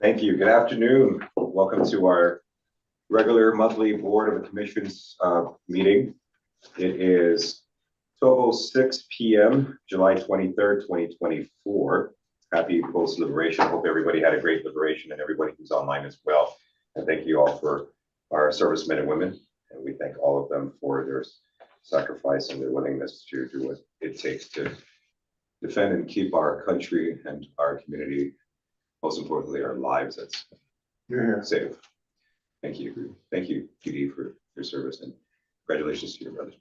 Thank you. Good afternoon. Welcome to our regular monthly Board of Commissions meeting. It is 12:06 p.m., July 23rd, 2024. Happy post-liberation. Hope everybody had a great liberation and everybody who's online as well. And thank you all for our servicemen and women. And we thank all of them for their sacrifice and their willingness to do what it takes to defend and keep our country and our community, most importantly, our lives safe. Thank you. Thank you, PD, for your service, and congratulations to your brother.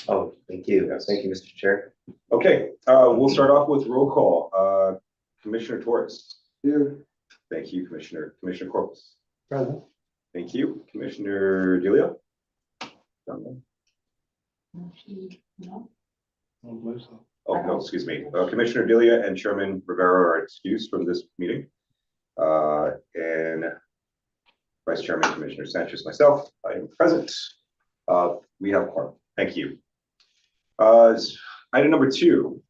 Oh, thank you. Yes. Thank you, Mr. Chair. Okay, we'll start off with roll call. Commissioner Torres. Here. Thank you, Commissioner Corpus. Present. Thank you, Commissioner Delia. No. Oh, no, excuse me. Commissioner Delia and Chairman Rivera are excused from this meeting. And Vice Chairman Commissioner Sanchez, myself, I am present. We have quorum. Thank you. Item number 2,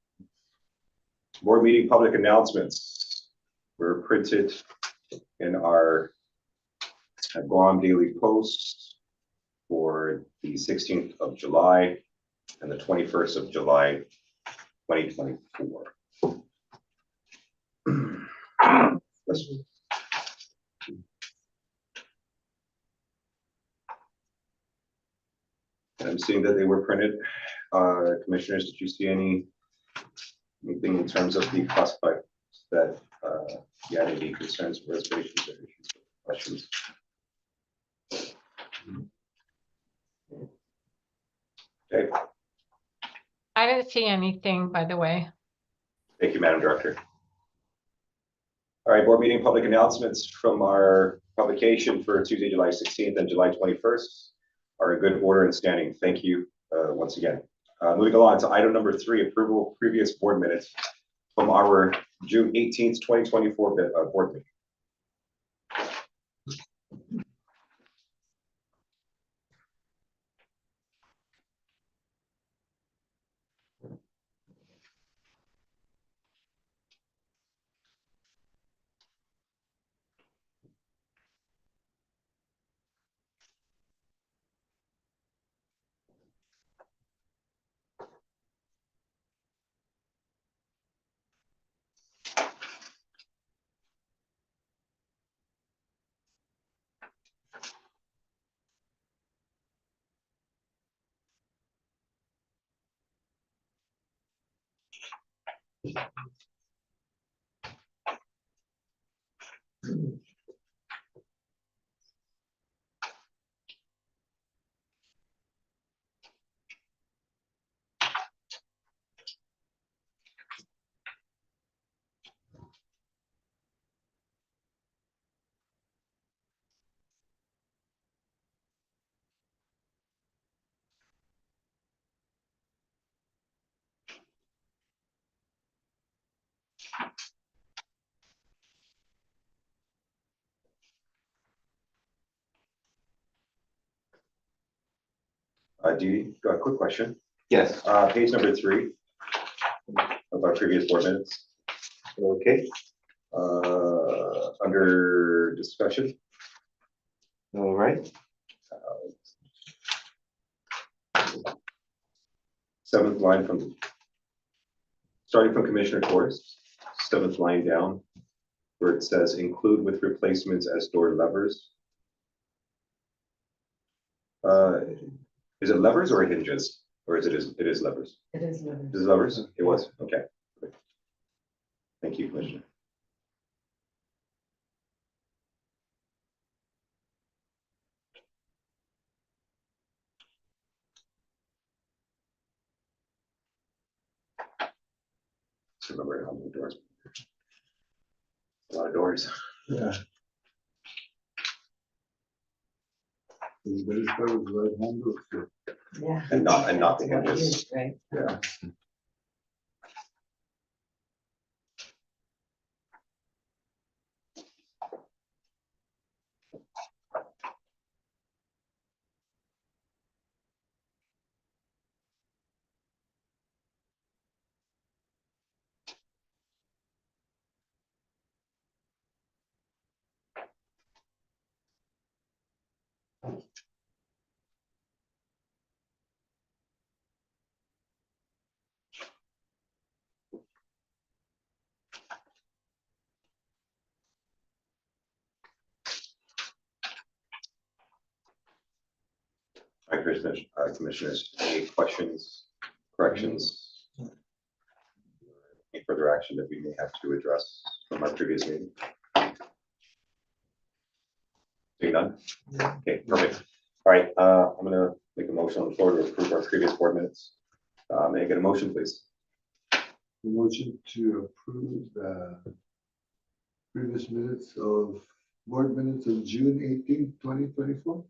board meeting public announcements were printed in our Guam Daily Post for the 16th of July and the 21st of July, 2024. I'm seeing that they were printed. Commissioners, did you see anything in terms of the classified that you had any concerns, reservations, or issues, or questions? Okay. I didn't see anything, by the way. Thank you, Madam Director. All right, board meeting public announcements from our publication for Tuesday, July 16th and July 21st are in good order and standing. Thank you once again. Moving along to item number 3, approval of previous board minutes from our June 18th, 2024 board meeting. Got a quick question. Yes. Page number 3 of our previous board minutes. Okay. Under discussion. All right. 7th line from starting from Commissioner Torres, 7th line down, where it says include with replacements as door levers. Is it levers or hinges, or is it levers? It is levers. Is it levers? It was, okay. Thank you, Commissioner. Just remember how many doors. A lot of doors. Yeah. Everybody's got his right hand up. Yeah. And not the That's what it hinges. is, right? Yeah. commissioners, any questions, corrections? Any further action that we may have to address from our previous meeting? Seeing none? Okay, perfect. All right, I'm gonna make a motion on the floor to approve our previous board minutes. May I get a motion, please? Motion to approve the previous minutes of board minutes of June 18, 2024.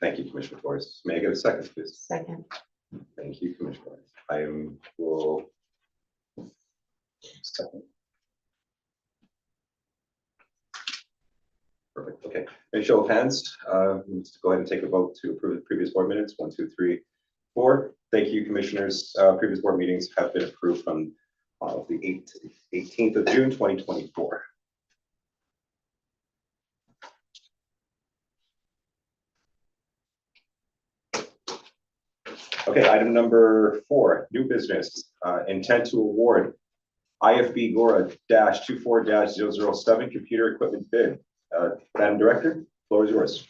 Thank you, Commissioner Flores. May I get a second, please? Second. Thank you, Commissioner Flores. I will second. Perfect. Okay. A show of hands. Let's go ahead and take a vote to approve the previous board minutes. 1, 2, 3, 4. Thank you, commissioners. Previous board meetings have been approved from the 18th of June, 2024. Okay, item number 4, new business. Intent to award IFB GHURA-24-007 computer equipment bid. Madam Director, floor is yours.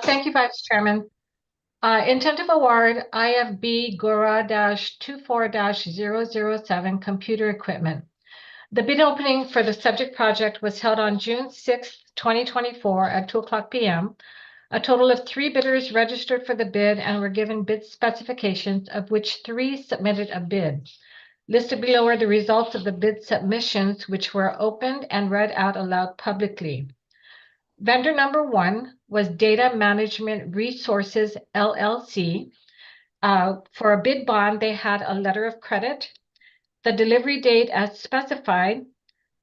Thank you, Vice Chairman. Intent of award IFB GHURA-24-007 computer equipment. The bid opening for the subject project was held on June 6, 2024 at 2:00 p.m. A total of 3 bidders registered for the bid and were given bid specifications, of which 3 submitted a bid. Listed below are the results of the bid submissions, which were opened and read out aloud publicly. Vendor number 1 was Data Management Resources, LLC. For a bid bond, they had a letter of credit. The delivery date as specified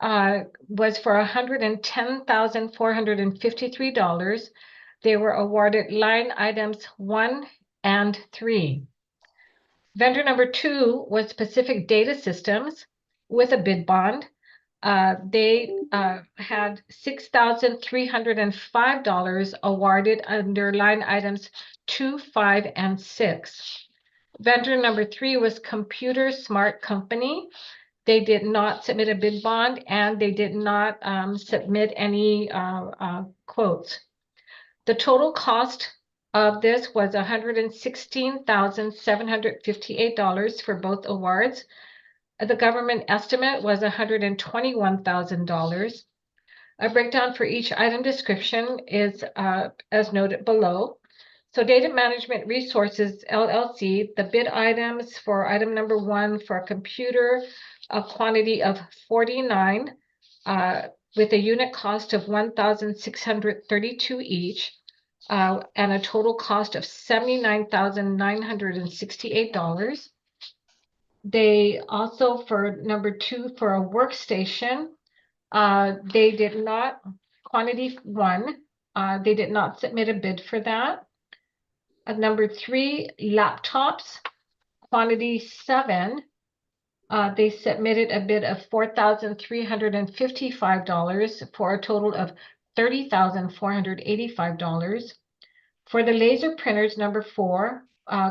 was for $110,453. They were awarded line items 1 and 3. Vendor number 2 was Pacific Data Systems with a bid bond. They had $6,305 awarded under line items 2, 5, and 6. Vendor number 3 was Computer Smart Company. They did not submit a bid bond and they did not submit any quotes. The total cost of this was $116,758 for both awards. The government estimate was $121,000. A breakdown for each item description is as noted below. So Data Management Resources, LLC, the bid items for item number 1 for a computer, a quantity of 49 with a unit cost of $1,632 each and a total cost of $79,968. They also, for number 2, for a workstation, they did not, quantity 1, they did not submit a bid for that. Number 3, laptops, quantity 7, they submitted a bid of $4,355 for a total of $30,485. For the laser printers, number 4,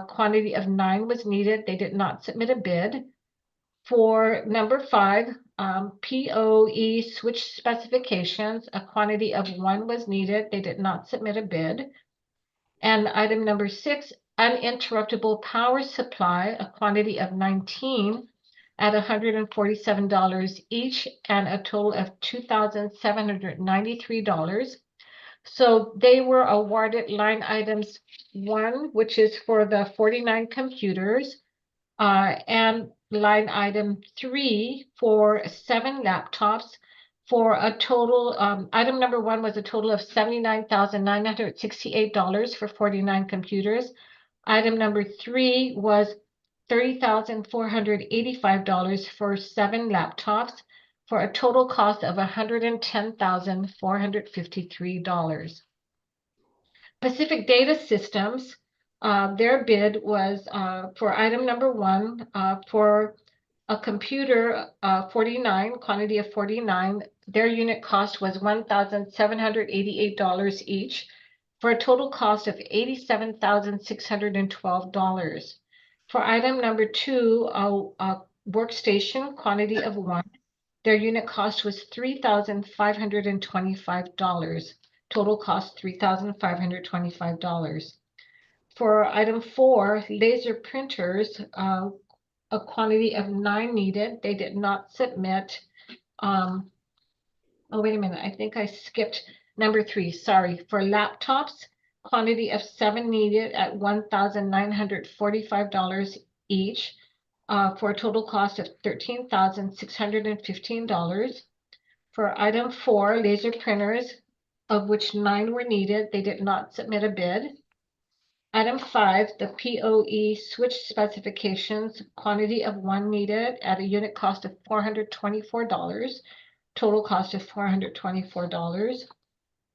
quantity of 9 was needed. They did not submit a bid. For number 5, PoE switch specifications, a quantity of 1 was needed. They did not submit a bid. And item number 6, uninterruptible power supply, a quantity of 19 at $147 each and a total of $2,793. So they were awarded line items 1, which is for the 49 computers, and line item 3 for 7 laptops, for a total, item number 1 was a total of $79,968 for 49 computers. Item number 3 was $30,485 for 7 laptops, for a total cost of $110,453. Pacific Data Systems, their bid was for item number 1 for a computer 49, quantity of 49. Their unit cost was $1,788 each, for a total cost of $87,612. For item number 2, a workstation, quantity of 1. Their unit cost was $3,525. Total cost $3,525. For item 4, laser printers, a quantity of 9 needed. They did not submit. Oh, wait a minute. I think I skipped number 3. Sorry. For laptops, quantity of 7 needed at $1,945 each, for a total cost of $13,615. For item 4, laser printers, of which 9 were needed. They did not submit a bid. Item 5, the PoE switch specifications, quantity of 1 needed at a unit cost of $424, total cost of $424.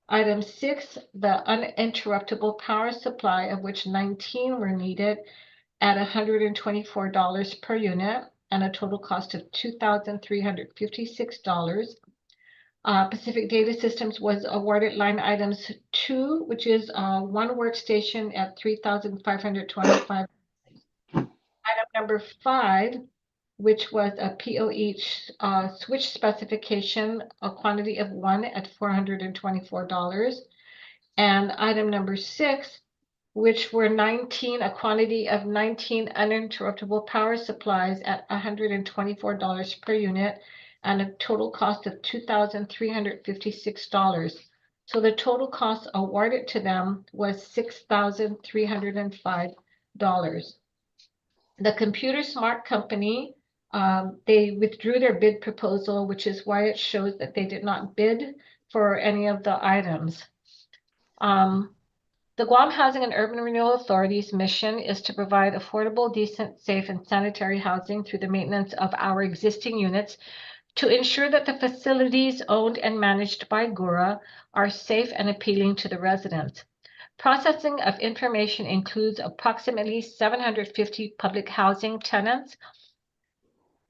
Item 6, the uninterruptible power supply, of which 19 were needed at $124 per unit and a total cost of $2,356. Pacific Data Systems was awarded line items 2, which is 1 workstation at $3,525. Item number 5, which was a PoE switch specification, a quantity of 1 at $424. And item number 6, which were 19, a quantity of 19 uninterruptible power supplies at $124 per unit and a total cost of $2,356. So the total cost awarded to them was $6,305. The Computer Smart Company, they withdrew their bid proposal, which is why it shows that they did not bid for any of the items. The Guam Housing and Urban Renewal Authority's mission is to provide affordable, decent, safe, and sanitary housing through the maintenance of our existing units to ensure that the facilities owned and managed by GHURA are safe and appealing to the residents. Processing of information includes approximately 750 public housing tenants,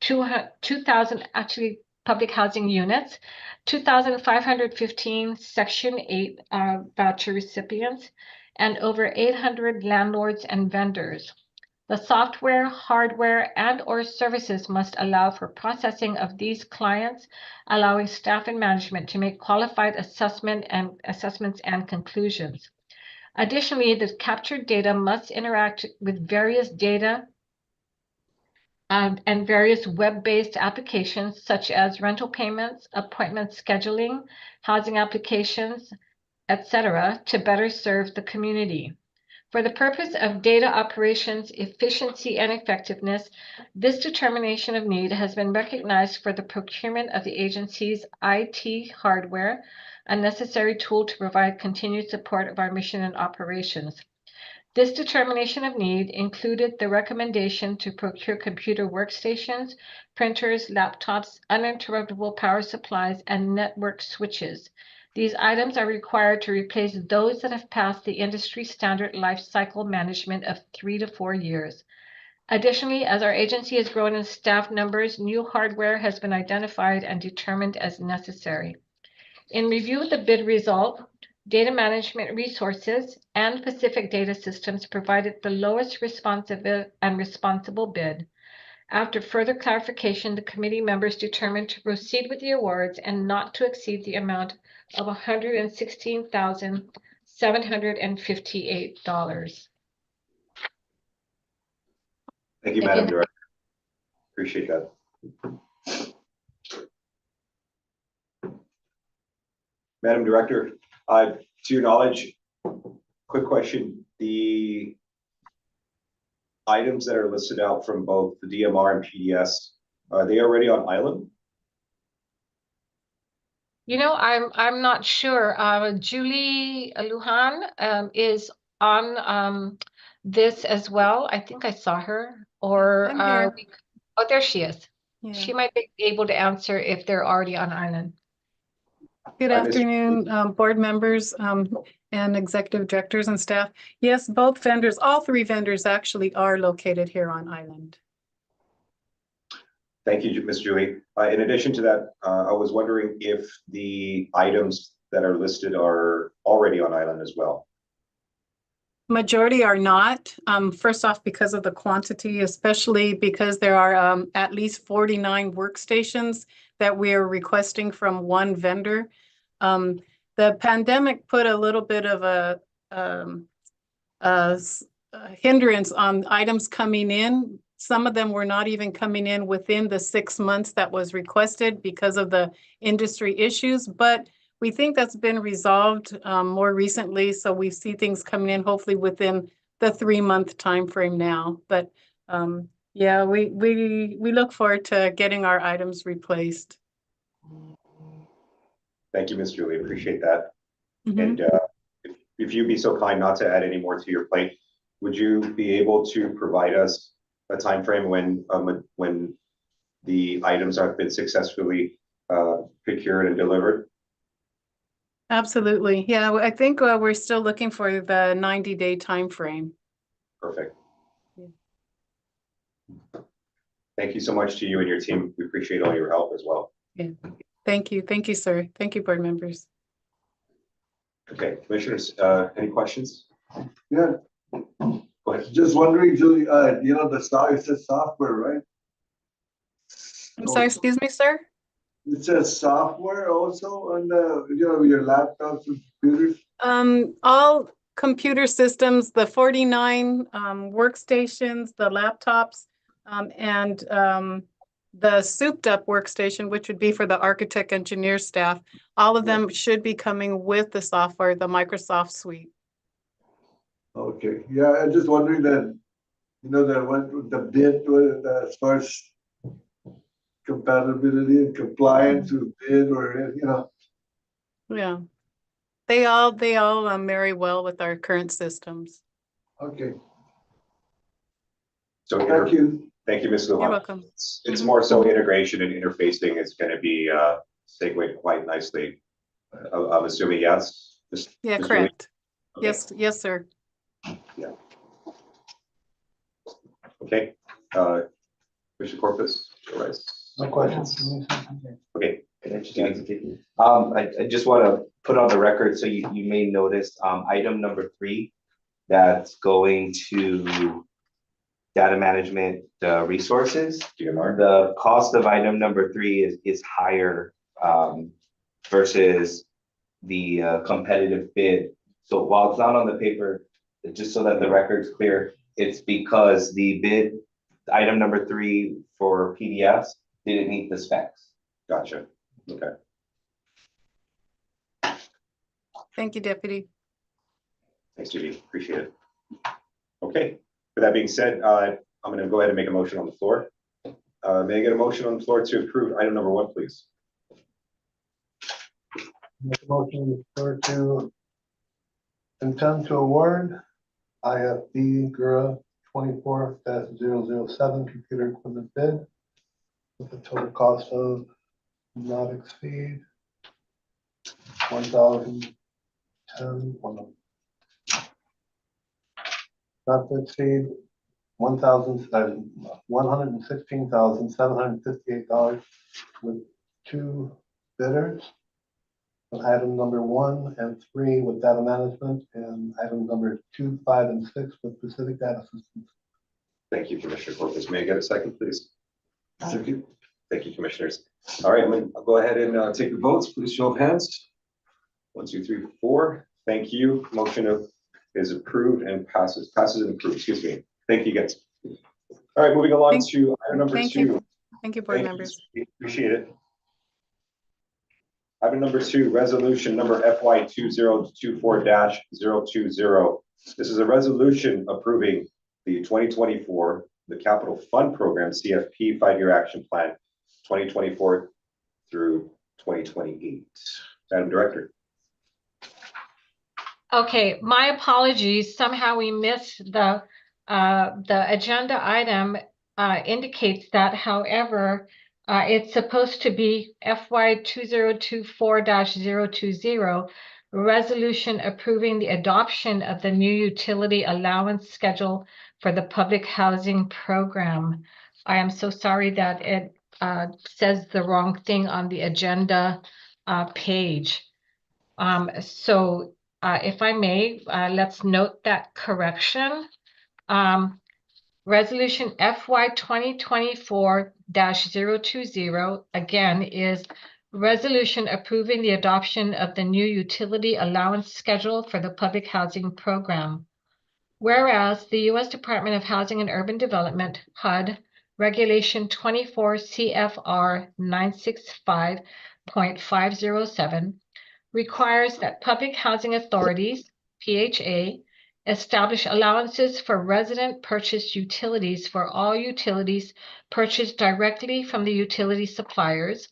2,000 actually public housing units, 2,515 Section 8 voucher recipients, and over 800 landlords and vendors. The software, hardware, and/or services must allow for processing of these clients, allowing staff and management to make qualified assessments and conclusions. Additionally, the captured data must interact with various data and various web-based applications such as rental payments, appointment scheduling, housing applications, etc., to better serve the community. For the purpose of data operations, efficiency, and effectiveness, this determination of need has been recognized for the procurement of the agency's IT hardware, a necessary tool to provide continued support of our mission and operations. This determination of need included the recommendation to procure computer workstations, printers, laptops, uninterruptible power supplies, and network switches. These items are required to replace those that have passed the industry standard life cycle management of 3 to 4 years. Additionally, as our agency has grown in staff numbers, new hardware has been identified and determined as necessary. In review of the bid result, Data Management Resources and Pacific Data Systems provided the lowest responsive and responsible bid. After further clarification, the committee members determined to proceed with the awards and not to exceed the amount of $116,758. Thank you, Madam Director. Appreciate that. Madam Director, to your knowledge, quick question, the items that are listed out from both the DMR and PDS, are they already on island? You know, I'm not sure. Julie Lujan is on this as well. I think I saw her. Or oh, there she is. Yeah. She might be able to answer if they're already on island. Good afternoon, board members and executive directors and staff. Yes, both vendors, all 3 vendors actually are located here on island. Thank you, Ms. Julie. In addition to that, I was wondering if the items that are listed are already on island as well. Majority are not. First off, because of the quantity, especially because there are at least 49 workstations that we are requesting from one vendor. The pandemic put a little bit of a hindrance on items coming in. Some of them were not even coming in within the 6 months that was requested because of the industry issues, but we think that's been resolved more recently. So we see things coming in hopefully within the 3-month time frame now. But yeah, we look forward to getting our items replaced. Thank you, Ms. Julie. Appreciate that. Mhm. And if you'd be so kind not to add any more to your plate, would you be able to provide us a time frame when the items have been successfully procured and delivered? Absolutely. Yeah, I think we're still looking for the 90-day time frame. Perfect. Yeah. Thank you so much to you and your team. We appreciate all your help as well. Yeah. Thank you. Thank you, sir. Thank you, board members. Okay, commissioners, any questions? Yeah, Go ahead. just wondering, Julie, you know, it says software, right? I'm sorry, excuse me, sir? It says software also on the, you know, your laptops and computers? All computer systems, the 49 workstations, the laptops, and the souped up workstation, which would be for the architect engineer staff, all of them should be coming with the software, the Microsoft suite. Okay, yeah, I'm just wondering that, you know, that what the bid with as far as compatibility and compliance with bid or, you know. Yeah. They all marry well with our current systems. Okay, So thank you. Thank you, Ms. Lujan. You're welcome. It's more so integration and interfacing is going to be segued quite nicely. I'm assuming yes. Yeah, Ms. correct. Okay. Yes, sir. Yeah. Okay. Commissioner Corpus, Rice. No questions. Okay. Can I just answer? I just want to put on the record, so you may notice, item number 3, that's going to data management resources. DMR. The cost of item number 3 is higher versus the competitive bid. So while it's not on the paper, just so that the record's clear, it's because the bid, item number 3 for PDFs didn't meet the specs. Gotcha. Okay. Thank you, Deputy. Thanks, Judy. Appreciate it. Okay. With that being said, I'm going to go ahead and make a motion on the floor. May I get a motion on the floor to approve item number 1, please? Make a motion to intend to award IFB GHURA 24-007 computer equipment bid with a total cost of not exceed $1,010, not to exceed $116,758 with 2 bidders. Item number 1 and 3 with data management, and item number 2, 5, and 6 with Pacific Data Systems. Thank you, Commissioner Corpus. May I get a second, please? Second. Thank you, commissioners. All right, I'll go ahead and take the votes. Please show of hands. 1, 2, 3, 4. Thank you. Motion is approved and passes. Passes and approved. Excuse me. Thank you, guys. All right, moving along to item number 2. Thank you, board members. Appreciate it. Item number 2, resolution number FY 2024-020. This is a resolution approving the 2024, the Capital Fund Program CFP 5-year action plan, 2024 through 2028. Madam Director. Okay, my apologies. Somehow we missed the agenda item indicates that, however, it's supposed to be FY 2024-020, resolution approving the adoption of the new utility allowance schedule for the public housing program. I am so sorry that it says the wrong thing on the agenda page. So if I may, let's note that correction. Resolution FY 2024-020 again is resolution approving the adoption of the new utility allowance schedule for the public housing program. Whereas the U.S. Department of Housing and Urban Development, HUD, Regulation 24 CFR 965.507 requires that public housing authorities, PHA, establish allowances for resident purchased utilities for all utilities purchased directly from the utility suppliers.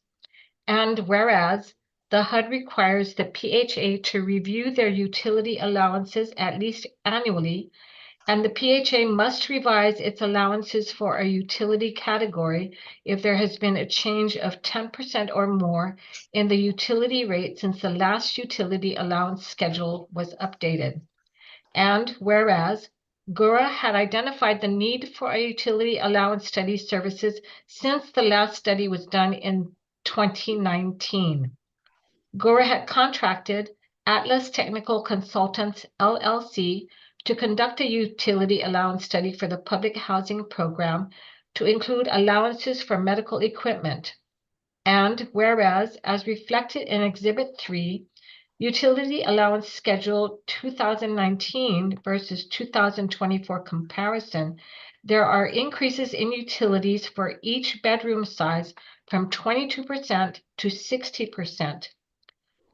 And whereas the HUD requires the PHA to review their utility allowances at least annually, and the PHA must revise its allowances for a utility category if there has been a change of 10% or more in the utility rate since the last utility allowance schedule was updated. And whereas GHURA had identified the need for a utility allowance study services since the last study was done in 2019. GHURA had contracted Atlas Technical Consultants, LLC, to conduct a utility allowance study for the public housing program to include allowances for medical equipment. And whereas, as reflected in Exhibit 3, Utility Allowance Schedule 2019 versus 2024 comparison, there are increases in utilities for each bedroom size from 22% to 60%.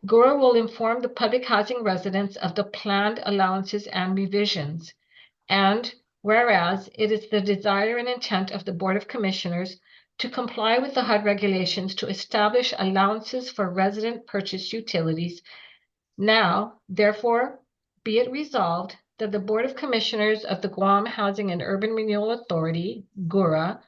GHURA will inform the public housing residents of the planned allowances and revisions. And whereas it is the desire and intent of the Board of Commissioners to comply with the HUD regulations to establish allowances for resident purchased utilities, now, therefore, be it resolved that the Board of Commissioners of the Guam Housing and Urban Renewal Authority, GHURA,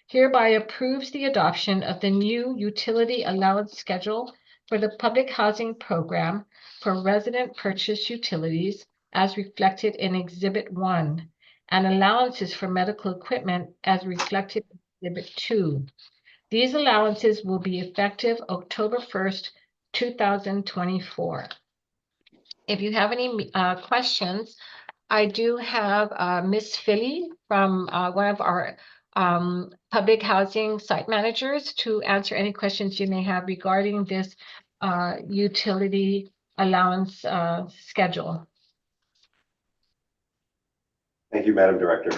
hereby approves the adoption of the new utility allowance schedule for the public housing program for resident purchase utilities as reflected in Exhibit 1 and allowances for medical equipment as reflected in Exhibit 2. These allowances will be effective October 1st, 2024. If you have any questions, I do have Ms. Philly from one of our public housing site managers to answer any questions you may have regarding this utility allowance schedule. Thank you, Madam Director.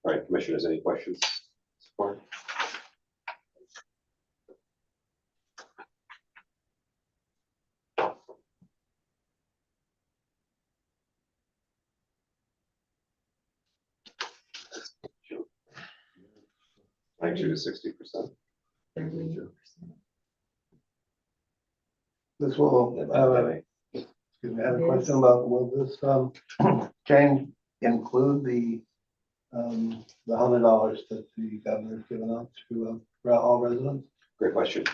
All right, Commissioners, any questions? Support? Like 2 to 60%. This will, excuse me, I have a question about, will this change include the $100 that the governor's given out to all residents? Great question.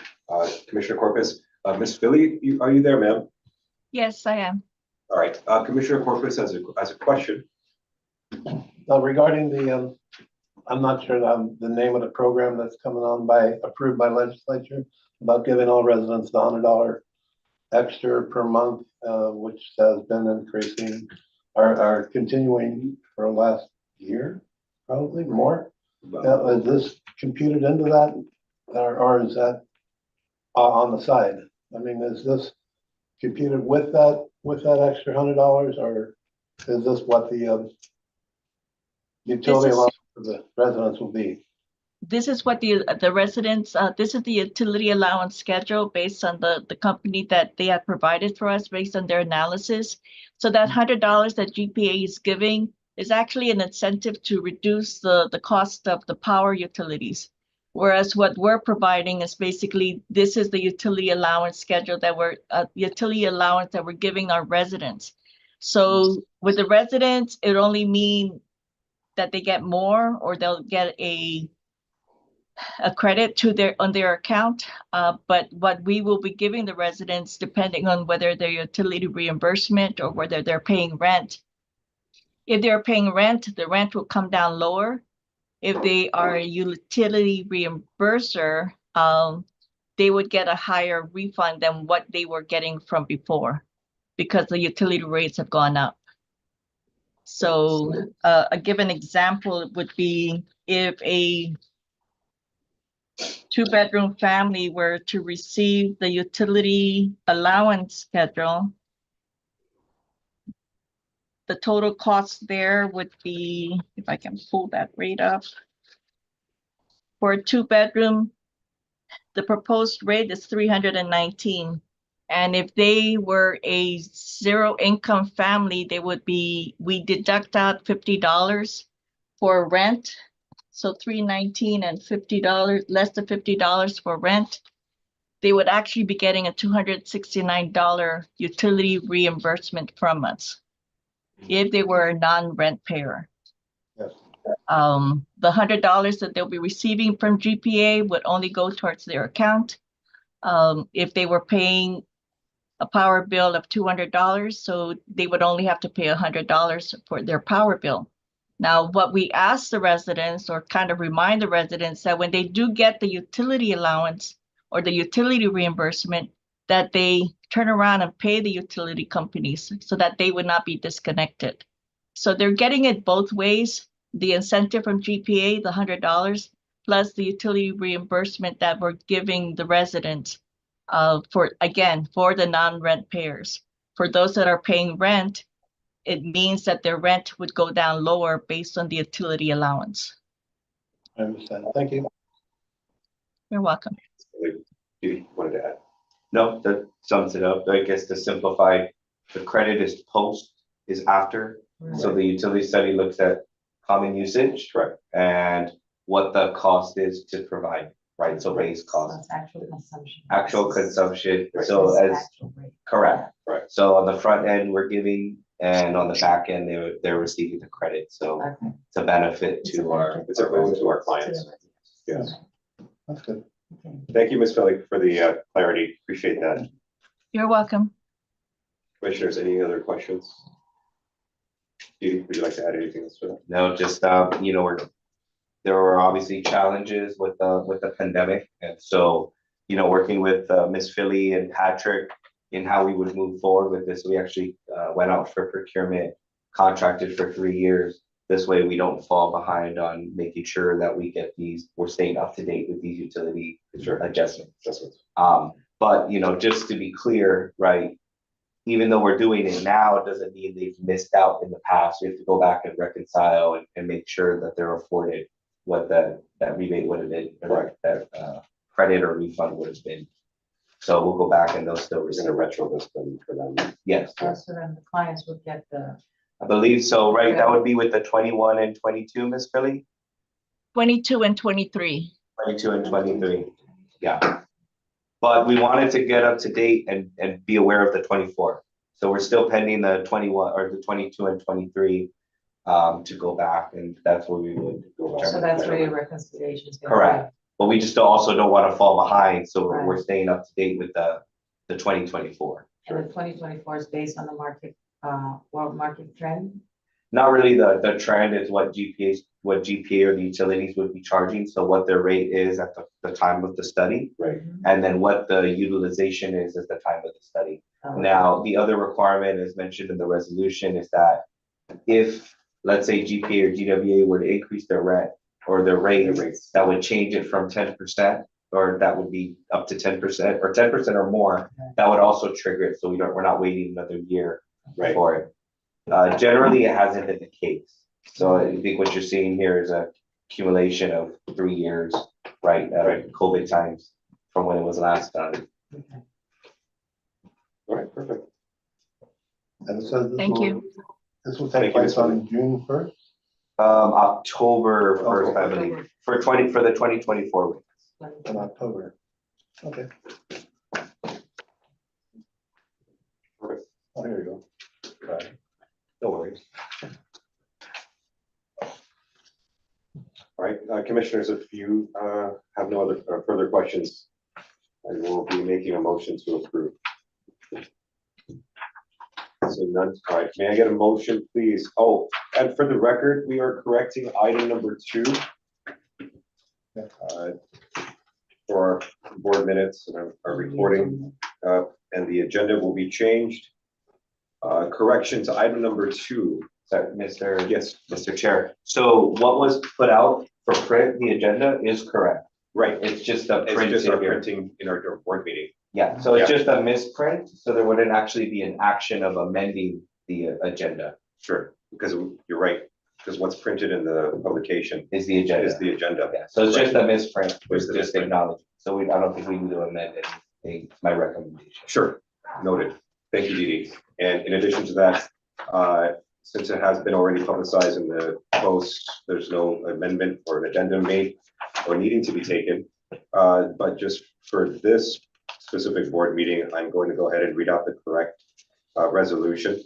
Commissioner Corpus, Ms. Philly, are you there, ma'am? Yes, I am. All right, Commissioner Corpus has a question. Regarding the I'm not sure the name of the program that's coming on approved by legislature about giving all residents the $100 extra per month, which has been increasing, are continuing for the last year, probably more. Is this computed into that, or is that on the side? I mean, is this computed with that extra $100, or is this what the utility allowance for the residents will be? This is what the residents, this is the utility allowance schedule based on the company that they have provided for us based on their analysis. So that $100 that GPA is giving is actually an incentive to reduce the cost of the power utilities. Whereas what we're providing is basically, this is the utility allowance schedule that utility allowance that we're giving our residents. So with the residents, it only means that they get more, or they'll get a credit to on their account. But what we will be giving the residents, depending on whether they're utility reimbursement or whether they're paying rent. If they're paying rent, the rent will come down lower. If they are a utility reimburser, they would get a higher refund than what they were getting from before, because the utility rates have gone up. So a given example would be if a 2-bedroom family were to receive the utility allowance schedule, the total cost there would be, if I can pull that rate up, for a 2-bedroom, the proposed rate is $319. And if they were a 0-income family, we deduct out $50 for rent. So $319 and $50, less than $50 for rent. They would actually be getting a $269 utility reimbursement from us if they were a non-rent payer. Yes. The $100 that they'll be receiving from GPA would only go towards their account. If they were paying a power bill of $200, so they would only have to pay $100 for their power bill. Now, what we ask the residents, or kind of remind the residents, that when they do get the utility allowance or the utility reimbursement, that they turn around and pay the utility companies so that they would not be disconnected. So they're getting it both ways, the incentive from GPA, the $100, plus the utility reimbursement that we're giving the residents for the non-rent payers. For those that are paying rent, it means that their rent would go down lower based on the utility allowance. I understand. Thank you. You're welcome. You wanted to add? No, that sums it up. I guess to simplify, the credit is after. So the utility study looks at common usage, right, and what the cost is to provide, right? So base cost. That's actual consumption. Actual consumption. Right. So as Actual rate. correct. Right. So on the front end, we're giving, and on the back end, they're receiving the credit. So Okay. it's a benefit It's a to our. benefit. It's a boon to our To clients. the residents. Yes. That's good. Okay. Thank you, Ms. Philly, for the clarity. Appreciate that. You're welcome. Commissioners, any other questions? Judy, would you like to add anything else to that? No, just, there were obviously challenges with the pandemic. And so, working with Ms. Philly and Patrick in how we would move forward with this, we actually went out for procurement, contracted for 3 years. This way we don't fall behind on making sure that we're staying up to date with these utility adjustments. But, just to be clear, right, even though we're doing it now, it doesn't mean they've missed out in the past. We have to go back and reconcile and make sure that they're afforded what that rebate would have been, or that credit or refund would have been. So we'll go back and they'll still We're receive. gonna retro this then for them. Yes, So then the clients would get the, I believe so, right? That would be with the 21 and 22, Ms. Philly? 22 and 23. 22 and 23, yeah. But we wanted to get up to date and be aware of the 24. So we're still pending the 21 or the 22 and 23 to go back, and that's where we would go. so that's where your reconciliation is. Correct. But we just also don't want to fall behind, so Right. we're staying up to date with the 2024. And the 2024 is based on the market, world market trend. Not really the trend is what GPA is what GPA or the utilities would be charging, so what their rate is at the time of the study, Right. and then what the utilization is at the time of the study. Oh, Now, the other requirement as mentioned in the resolution is that if, let's say GPA or GWA were to increase their rent or their rates, that would change it from 10%, or that would be up to 10% or 10% or more, that would also trigger it, so we're not waiting another year Right. for it. Generally, it hasn't been the case. So I think what you're seeing here is a accumulation of 3 years, right, COVID times from when it was last done. All right, perfect. And it says this Thank will- you. This will Thank take you, place Mr. on June 1st. October 1st, I believe, for the 2024 weeks. In October. Okay. Perfect. Oh, here you go. Right. No worries. All right, commissioners, if you have no other further questions, I will be making a motion to approve. So none, all right, may I get a motion, please? Oh, and for the record, we are correcting item number 2. For our board minutes and our recording, and the agenda will be changed. Correction to item number 2. Sorry, Mr. Yes, Mr. Chair. So what was put out for print, the agenda is correct. right. It's just a It's print just our here. printing in our board meeting. Yeah, so it's Yeah. just a misprint, so there wouldn't actually be an action of amending the agenda, Sure, because you're right, because what's printed in the publication is the agenda. is the agenda. Yeah, so it's just a misprint, Just a just misprint. acknowledged. So I don't think we need to amend anything, it's my recommendation. Sure, noted. Thank you, Dee Dee. And in addition to that, since it has been already publicized in the post, there's no amendment or an addendum made or needing to be taken. But just for this specific board meeting, I'm going to go ahead and read out the correct resolution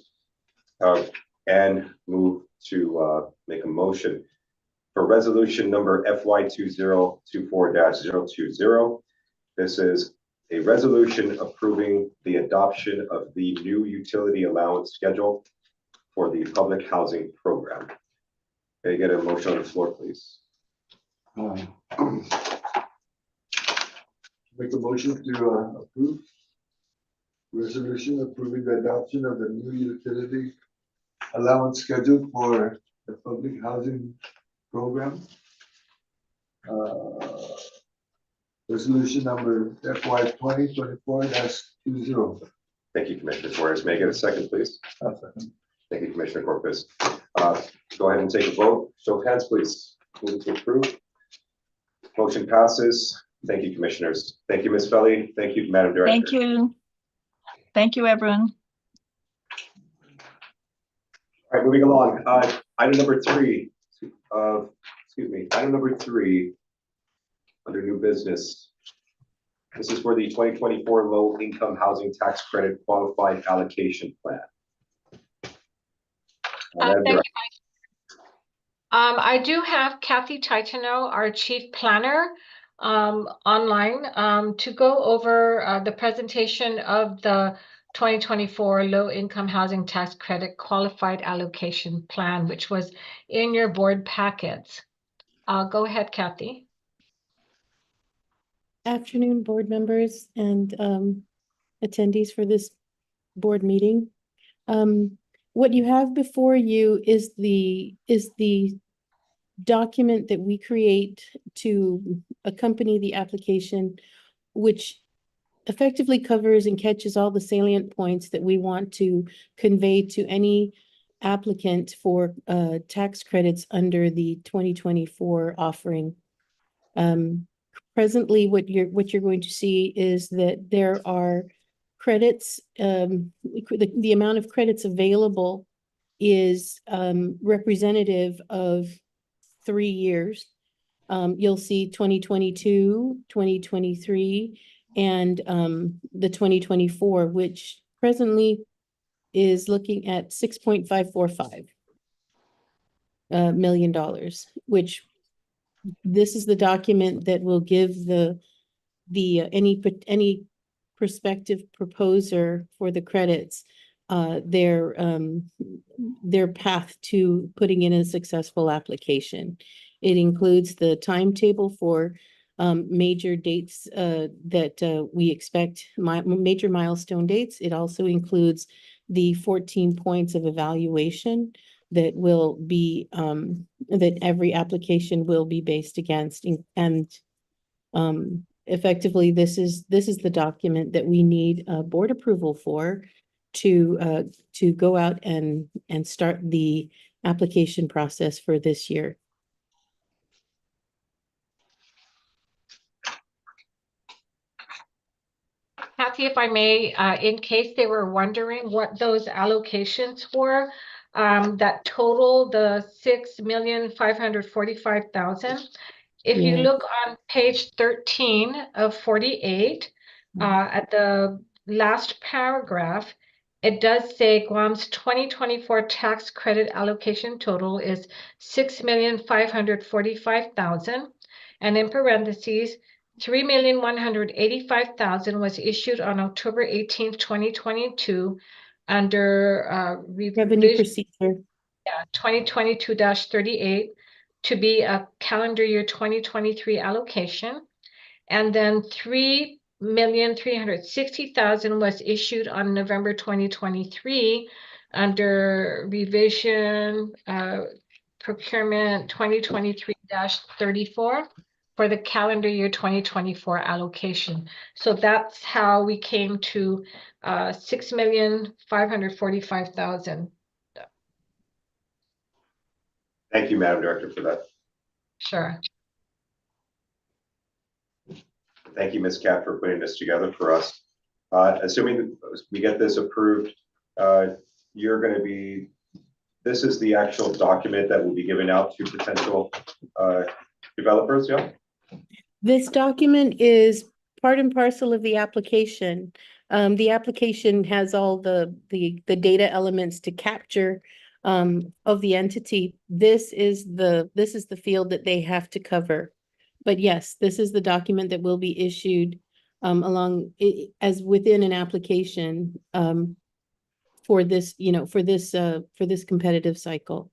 and move to make a motion for resolution number FY 2024-020. This is a resolution approving the adoption of the new utility allowance schedule for the public housing program. Can I get a motion on the floor, please? Make a motion to approve resolution approving the adoption of the new utility allowance schedule for the public housing program. Resolution number FY 2024-20. Thank you, Commissioner Suarez. May I get a second, please? Thank you, Commissioner Corpus. Go ahead and take a vote. Show of hands, please. Move to approve. Motion passes. Thank you, commissioners. Thank you, Ms. Felly. Thank you, Madam Director. Thank you. Thank you, everyone. All right, moving along. Item number 3. Item number 3 under new business. This is for the 2024 low income housing tax credit qualified allocation plan. Madam Thank you, Director. Mike. I do have Kathy Titano, our chief planner, online to go over the presentation of the 2024 low income housing tax credit qualified allocation plan, which was in your board packets. Go ahead, Kathy. Afternoon, board members and attendees for this board meeting. What you have before you is the document that we create to accompany the application, which effectively covers and catches all the salient points that we want to convey to any applicant for tax credits under the 2024 offering. Presently, what you're going to see is that there are credits, the amount of credits available is representative of 3 years. You'll see 2022, 2023, and the 2024, which presently is looking at $6.545 million, which this is the document that will give any prospective proposer for the credits their path to putting in a successful application. It includes the timetable for major dates that we expect, major milestone dates. It also includes the 14 points of evaluation that will be that every application will be based against, and effectively this is the document that we need board approval for to go out and start the application process for this year. Kathy, if I may, in case they were wondering what those allocations were, that total the 6,545,000. If you Yeah. look on page 13 of 48, at the last paragraph, it does say Guam's 2024 tax credit allocation total is 6,545,000, and in parentheses, 3,185,000 was issued on October 18th, 2022 under Revenue procedure. 2022-38 to be a calendar year 2023 allocation. And then 3,360,000 was issued on November 2023 under revision procurement 2023-34 for the calendar year 2024 allocation. So that's how we came to 6,545,000. Thank you, Madam Director, for that. Sure. Thank you, Ms. Cat, for putting this together for us. Assuming that we get this approved, you're going to be, this is the actual document that will be given out to potential developers, yeah? This document is part and parcel of the application. The application has all the data elements to capture of the entity. This is the field that they have to cover. But yes, this is the document that will be issued along as within an application for this, for this competitive cycle.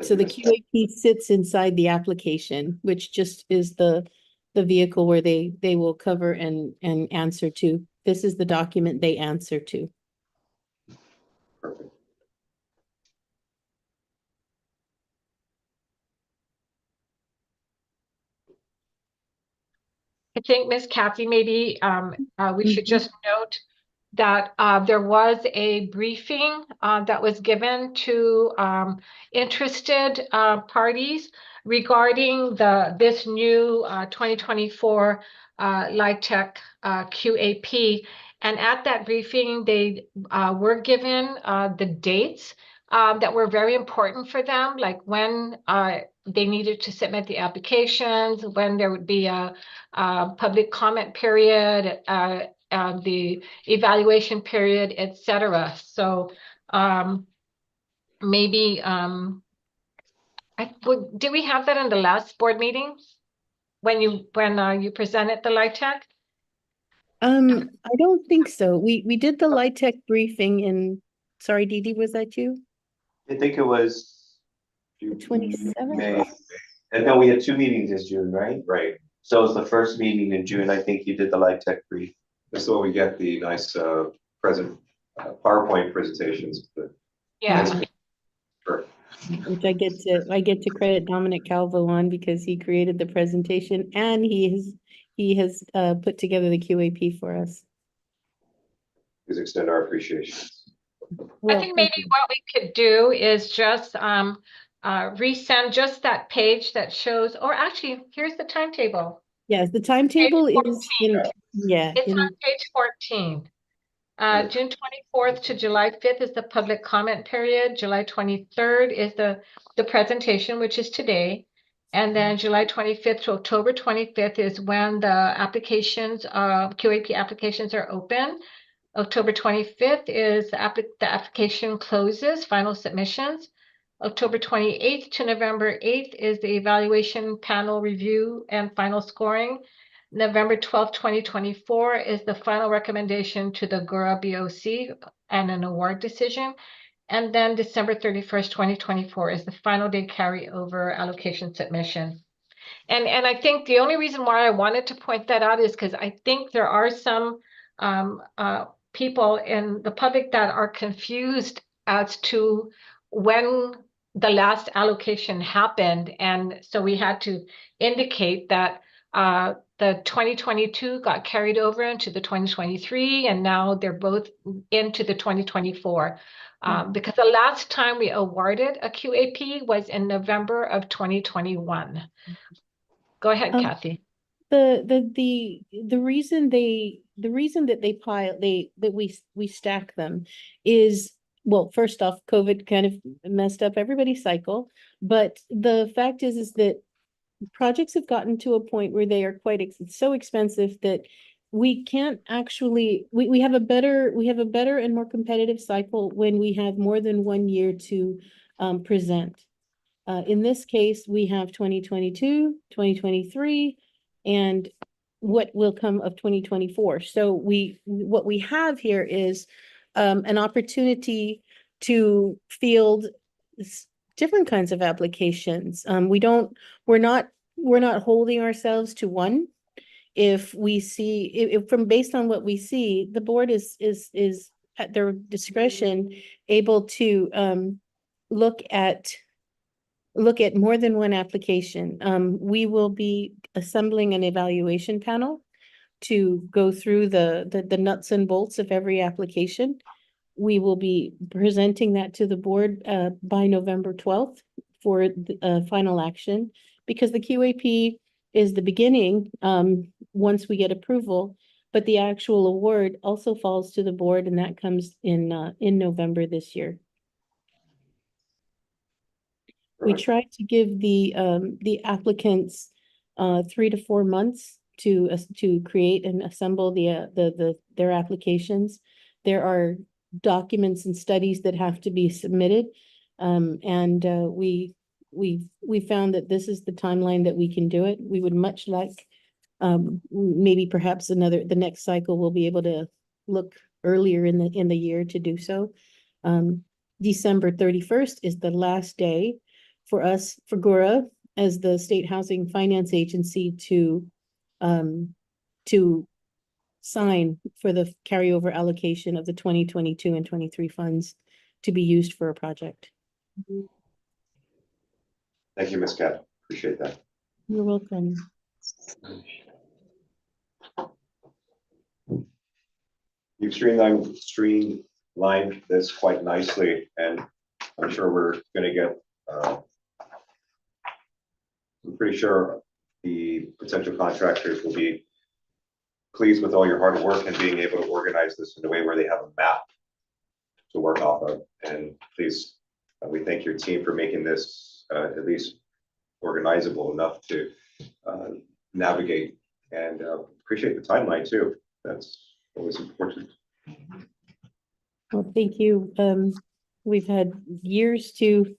So the QAP sits inside the application, which just is the vehicle where they will cover and answer to. This is the document they answer to. Perfect. I think, Ms. Kathy, maybe we should just note that there was a briefing that was given to interested parties regarding this new 2024 LIHTC QAP. And at that briefing, they were given the dates that were very important for them, like when they needed to submit the applications, when there would be a public comment period, the evaluation period, etc. So maybe did we have that in the last board meeting when you presented the LIHTC? I don't think so. We did the LIHTC briefing in, sorry, Dee Dee, was that you? I think it was 27th? May. And then we had 2 meetings this June, right? Right. So it was the first meeting in June. I think you did the LIHTC brief. This is where we get the nice PowerPoint presentations. Yeah. Sure. Which I get to credit Dominic Calvo on because he created the presentation and he has put together the QAP for us. Please extend our appreciation. I think maybe what we could do is just resend just that page that shows, or actually, here's the timetable. Yes, the timetable is in, It's on page 14. June 24th to July 5th is the public comment period. July 23rd is the presentation, which is today. And then July 25th to October 25th is when the applications, QAP applications are open. October 25th is the application closes, final submissions. October 28th to November 8th is the evaluation panel review and final scoring. November 12th, 2024 is the final recommendation to the GHURA BoC and an award decision. And then December 31st, 2024 is the final day carryover allocation submission. And I think the only reason why I wanted to point that out is because I think there are some people in the public that are confused as to when the last allocation happened. And so we had to indicate that the 2022 got carried over into the 2023, and now they're both into the 2024. Because the last time we awarded a QAP was in November of 2021. Go ahead, Kathy. The reason that they pile that we stack them is, well, first off, COVID kind of messed up everybody's cycle, but the fact is that projects have gotten to a point where they are so expensive that we can't actually, we have a better and more competitive cycle when we have more than 1 year to present. In this case, we have 2022, 2023, and what will come of 2024. So what we have here is an opportunity to field different kinds of applications. We're not holding ourselves to one. If we see, if from based on what we see, the board is at their discretion able to look at more than one application. We will be assembling an evaluation panel to go through the nuts and bolts of every application. We will be presenting that to the board by November 12th for the final action, because the QAP is the beginning once we get approval, but the actual award also falls to the board, and that comes in November this year. We try to give the applicants 3 to 4 months to create and assemble their applications. There are documents and studies that have to be submitted, and we found that this is the timeline that we can do it. We would much like maybe perhaps the next cycle we'll be able to look earlier in the year to do so. December 31st is the last day for us, for GHURA, as the State Housing Finance Agency to sign for the carryover allocation of the 2022 and 23 funds to be used for a project. Thank you, Ms. Kat. Appreciate that. You're welcome. You've streamlined this quite nicely, and I'm sure we're going to get I'm pretty sure the potential contractors will be pleased with all your hard work and being able to organize this in a way where they have a map to work off of. And please, we thank your team for making this at least organizable enough to navigate, and appreciate the timeline too. That's always important. Well, thank you. We've had years to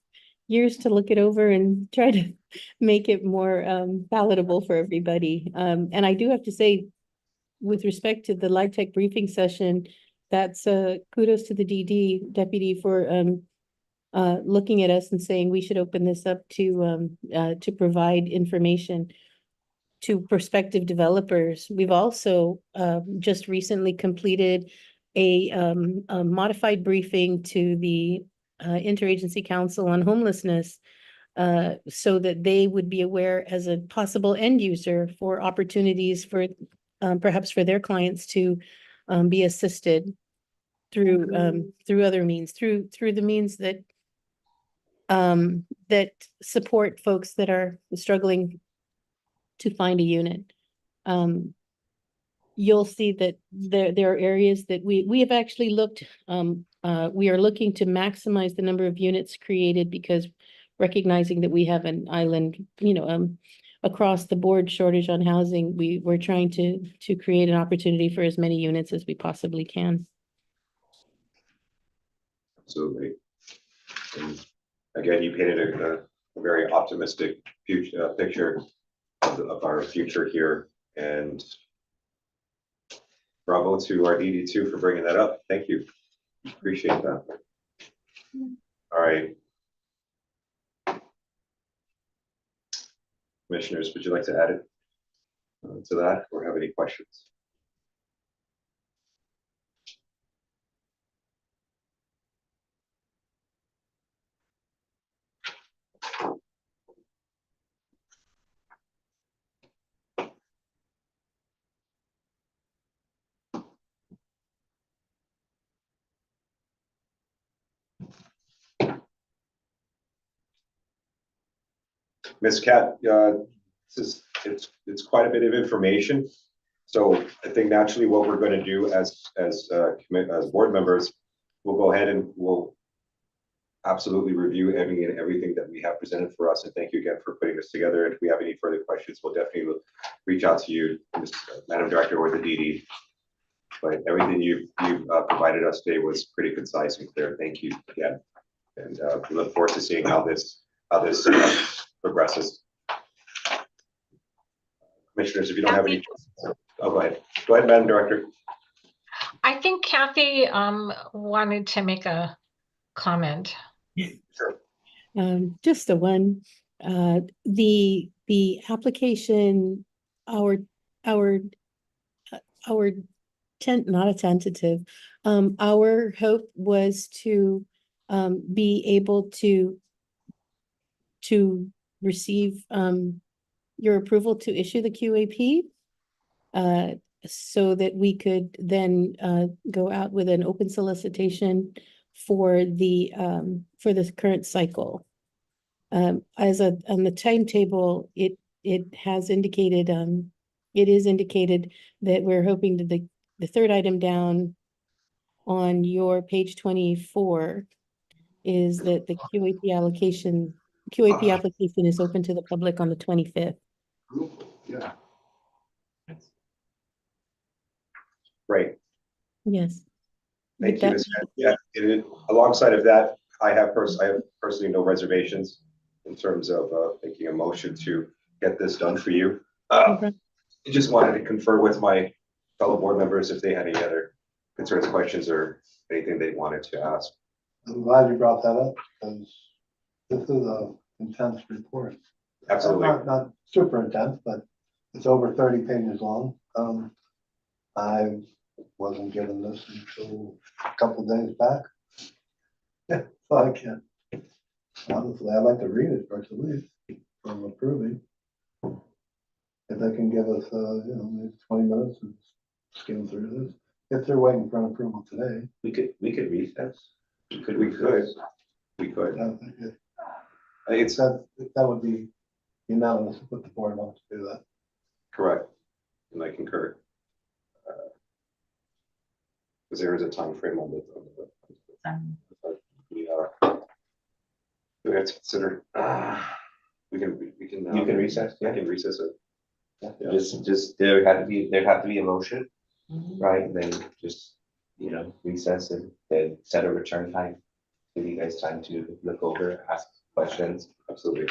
look it over and try to make it more palatable for everybody. And I do have to say, with respect to the LIHTC briefing session, that's kudos to the deputy for looking at us and saying we should open this up to provide information to prospective developers. We've also just recently completed a modified briefing to the Interagency Council on Homelessness, so that they would be aware as a possible end user for opportunities for perhaps for their clients to be assisted through other means, through the means that that support folks that are struggling to find a unit. You'll see that there are areas that we have actually looked, we are looking to maximize the number of units created, because recognizing that we have an island, across the board shortage on housing, we're trying to create an opportunity for as many units as we possibly can. Absolutely. And again, you painted a very optimistic future picture of our future here, And bravo to our DD2 for bringing that up. Thank you. Appreciate that. All right. Commissioners, would you like to add it to that or have any questions? Ms. Cat, it's quite a bit of information. So I think naturally what we're going to do as board members, we'll go ahead and we'll absolutely review everything that we have presented for us. And thank you again for putting this together. If we have any further questions, we'll definitely reach out to you, Madam Director, or the DD. But everything you provided us today was pretty concise and clear. Thank you again. And we look forward to seeing how this progresses. Commissioners, if you don't have any, oh, go ahead. Go ahead, Madam Director. I think Kathy wanted to make a comment. Sure. Just the one, the application, not a tentative, our hope was to be able to receive your approval to issue the QAP, so that we could then go out with an open solicitation for the current cycle. On the timetable, it has indicated, it is indicated that we're hoping that the third item down on your page 24 is that the QAP application is open to the public on the 25th. Yeah. Great. Yes. Thank you, Ms. Cat. Yeah, alongside of that, I have personally no reservations in terms of making a motion to get this done for you. I just wanted to confer with my fellow board members if they had any other concerns, questions, or anything they wanted to ask. I'm glad you brought that up, because this is an intense report. Absolutely. Not super intense, but it's over 30 pages long. I wasn't given this until a couple of days back. Yeah, so I can. Honestly, I'd like to read it first at least from approving. If they can give us, maybe 20 minutes and skim through this. If they're waiting for an approval today. We could recess. We could. It's That would be unanimous if the board wants to do that. correct, and I concur. Because there is a time frame on the we have to consider. We can. You can recess. I can recess it. Yeah. Just there'd have to be a motion, right? And then just recess and then set a return time. Give you guys time to look over, ask questions. Absolutely.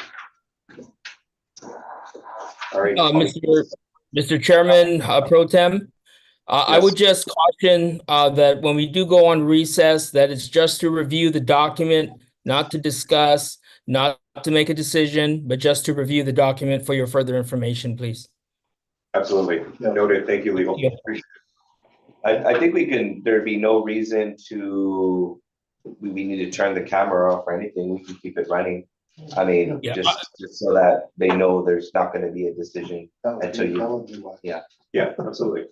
All right. Mr. Chairman, Pro Tem, I would just caution that when we do go on recess, that it's just to review the document, not to discuss, not to make a decision, but just to review the document for your further information, please. Absolutely. Yeah. Noted. Thank you, legal. Yeah. I think there'd be no reason to, we need to turn the camera off or anything. We can keep it running. I mean, Yeah. just so that they know there's not going to be a decision That would until be- you. that would be why. Yeah, absolutely.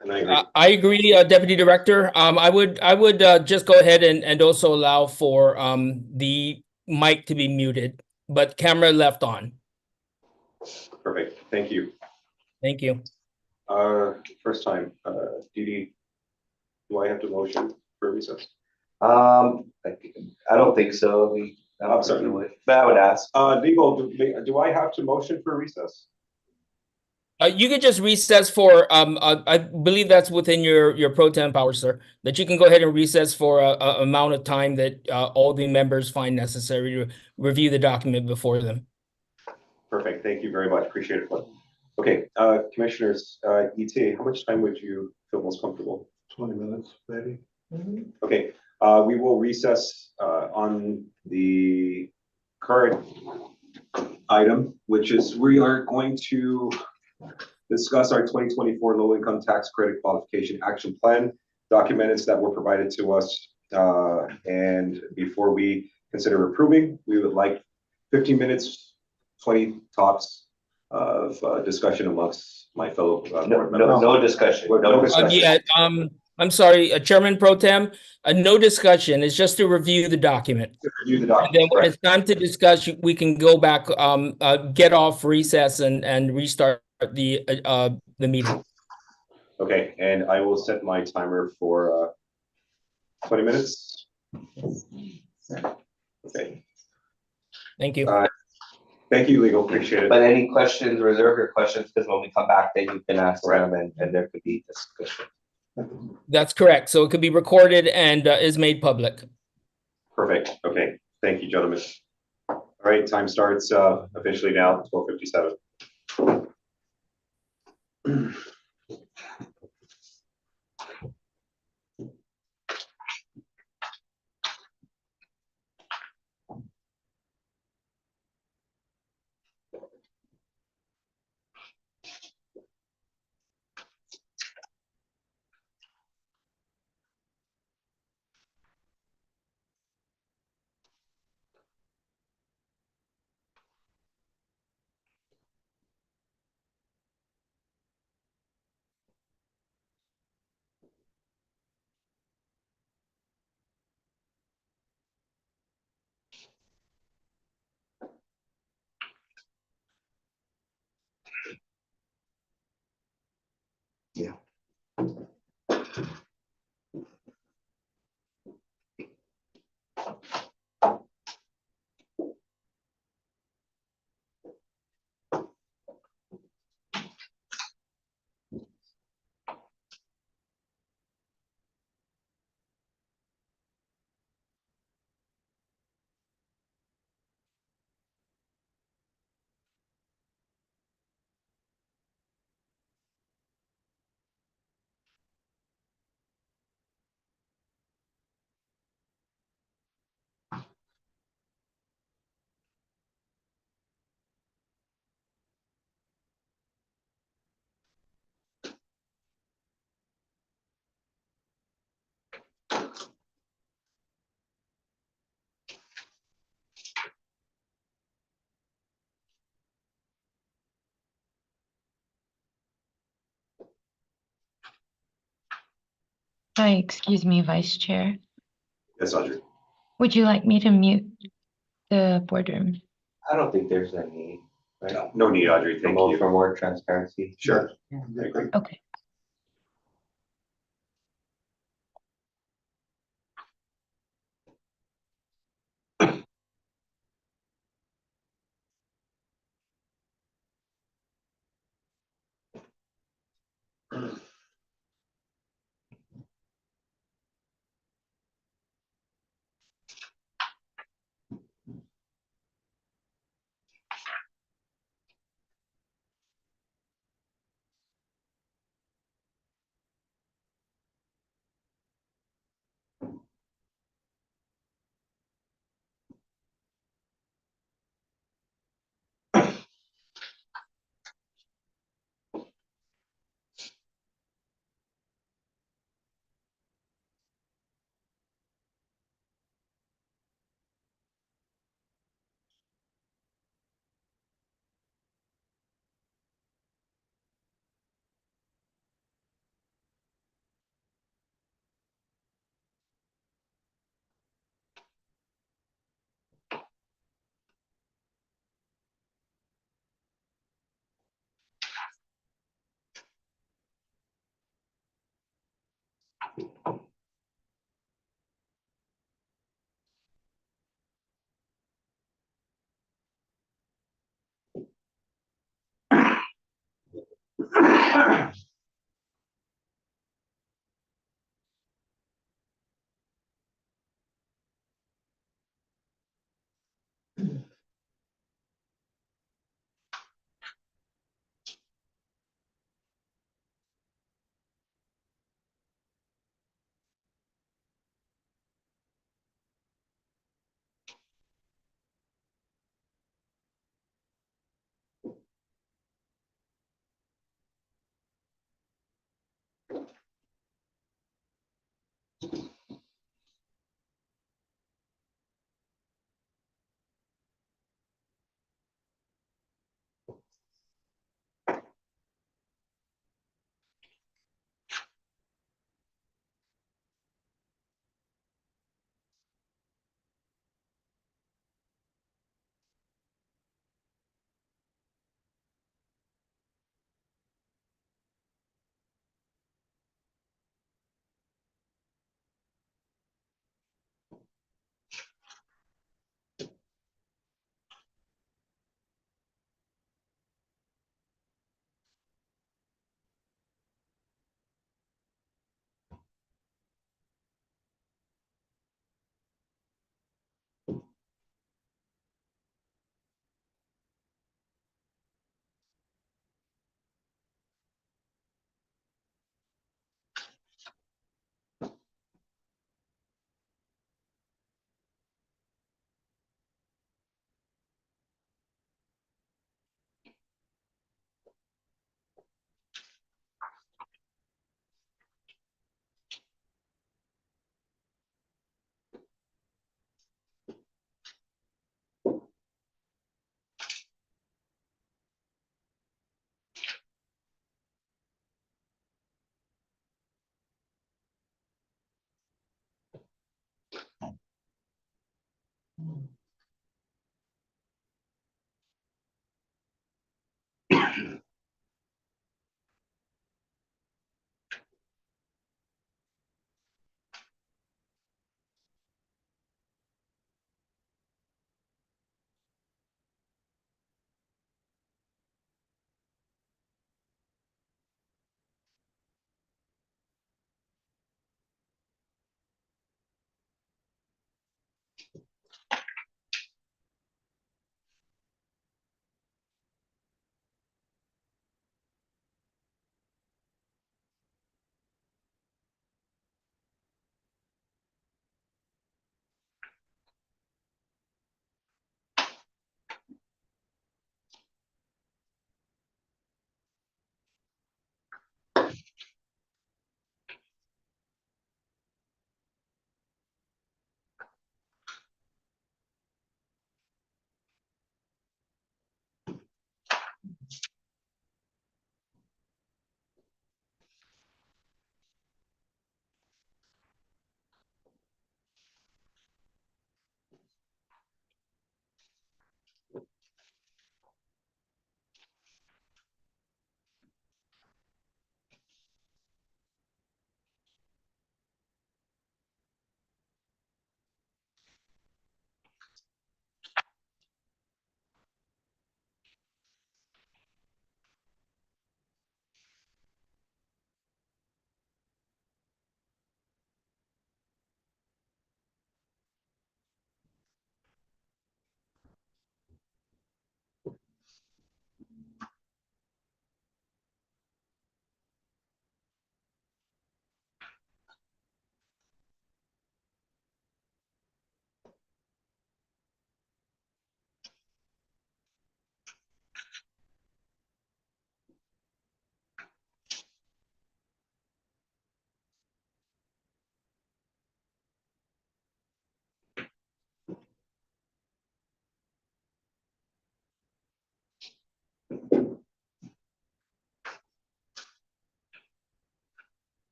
And I agree. I agree, Deputy Director. I would just go ahead and also allow for the mic to be muted, but camera left on. Perfect. Thank you. Thank you. First time, DD, do I have to motion for recess? I don't think so. I'm sorry. But I would ask. Legal, do I have to motion for recess? You could just recess for, I believe that's within your pro tem power, sir, that you can go ahead and recess for a amount of time that all the members find necessary to review the document before them. Perfect. Thank you very much. Appreciate it. So Okay, commissioners, ET, how much time would you feel most comfortable? 20 minutes, maybe. Okay, we will recess on the current item, which is we are going to discuss our 2024 low income tax credit qualification action plan documents that were provided to us. And before we consider approving, we would like 15 minutes, 20 tops of discussion amongst my fellow board members. No discussion. No discussion. Yeah, I'm sorry, Chairman Pro Tem, no discussion. It's just to review the document. Review the And then document, when correct. it's time to discuss, we can go back, get off recess and restart the meeting. Okay, and I will set my timer for 20 minutes. Okay, Thank you. thank you, legal, appreciate it. But any questions, reserve your questions, because when we come back, then you can ask Right. them and there could be discussion. That's correct. So it could be recorded and is made public. Perfect, okay, thank you, gentlemen. All right, time starts officially now, 12:57. Yeah. Hi, excuse me, Vice Chair. Yes, Audrey. Would you like me to mute the boardroom? I don't think there's a need, right? No need, Audrey, thank you. For more transparency. Sure. Yeah. I agree. Okay.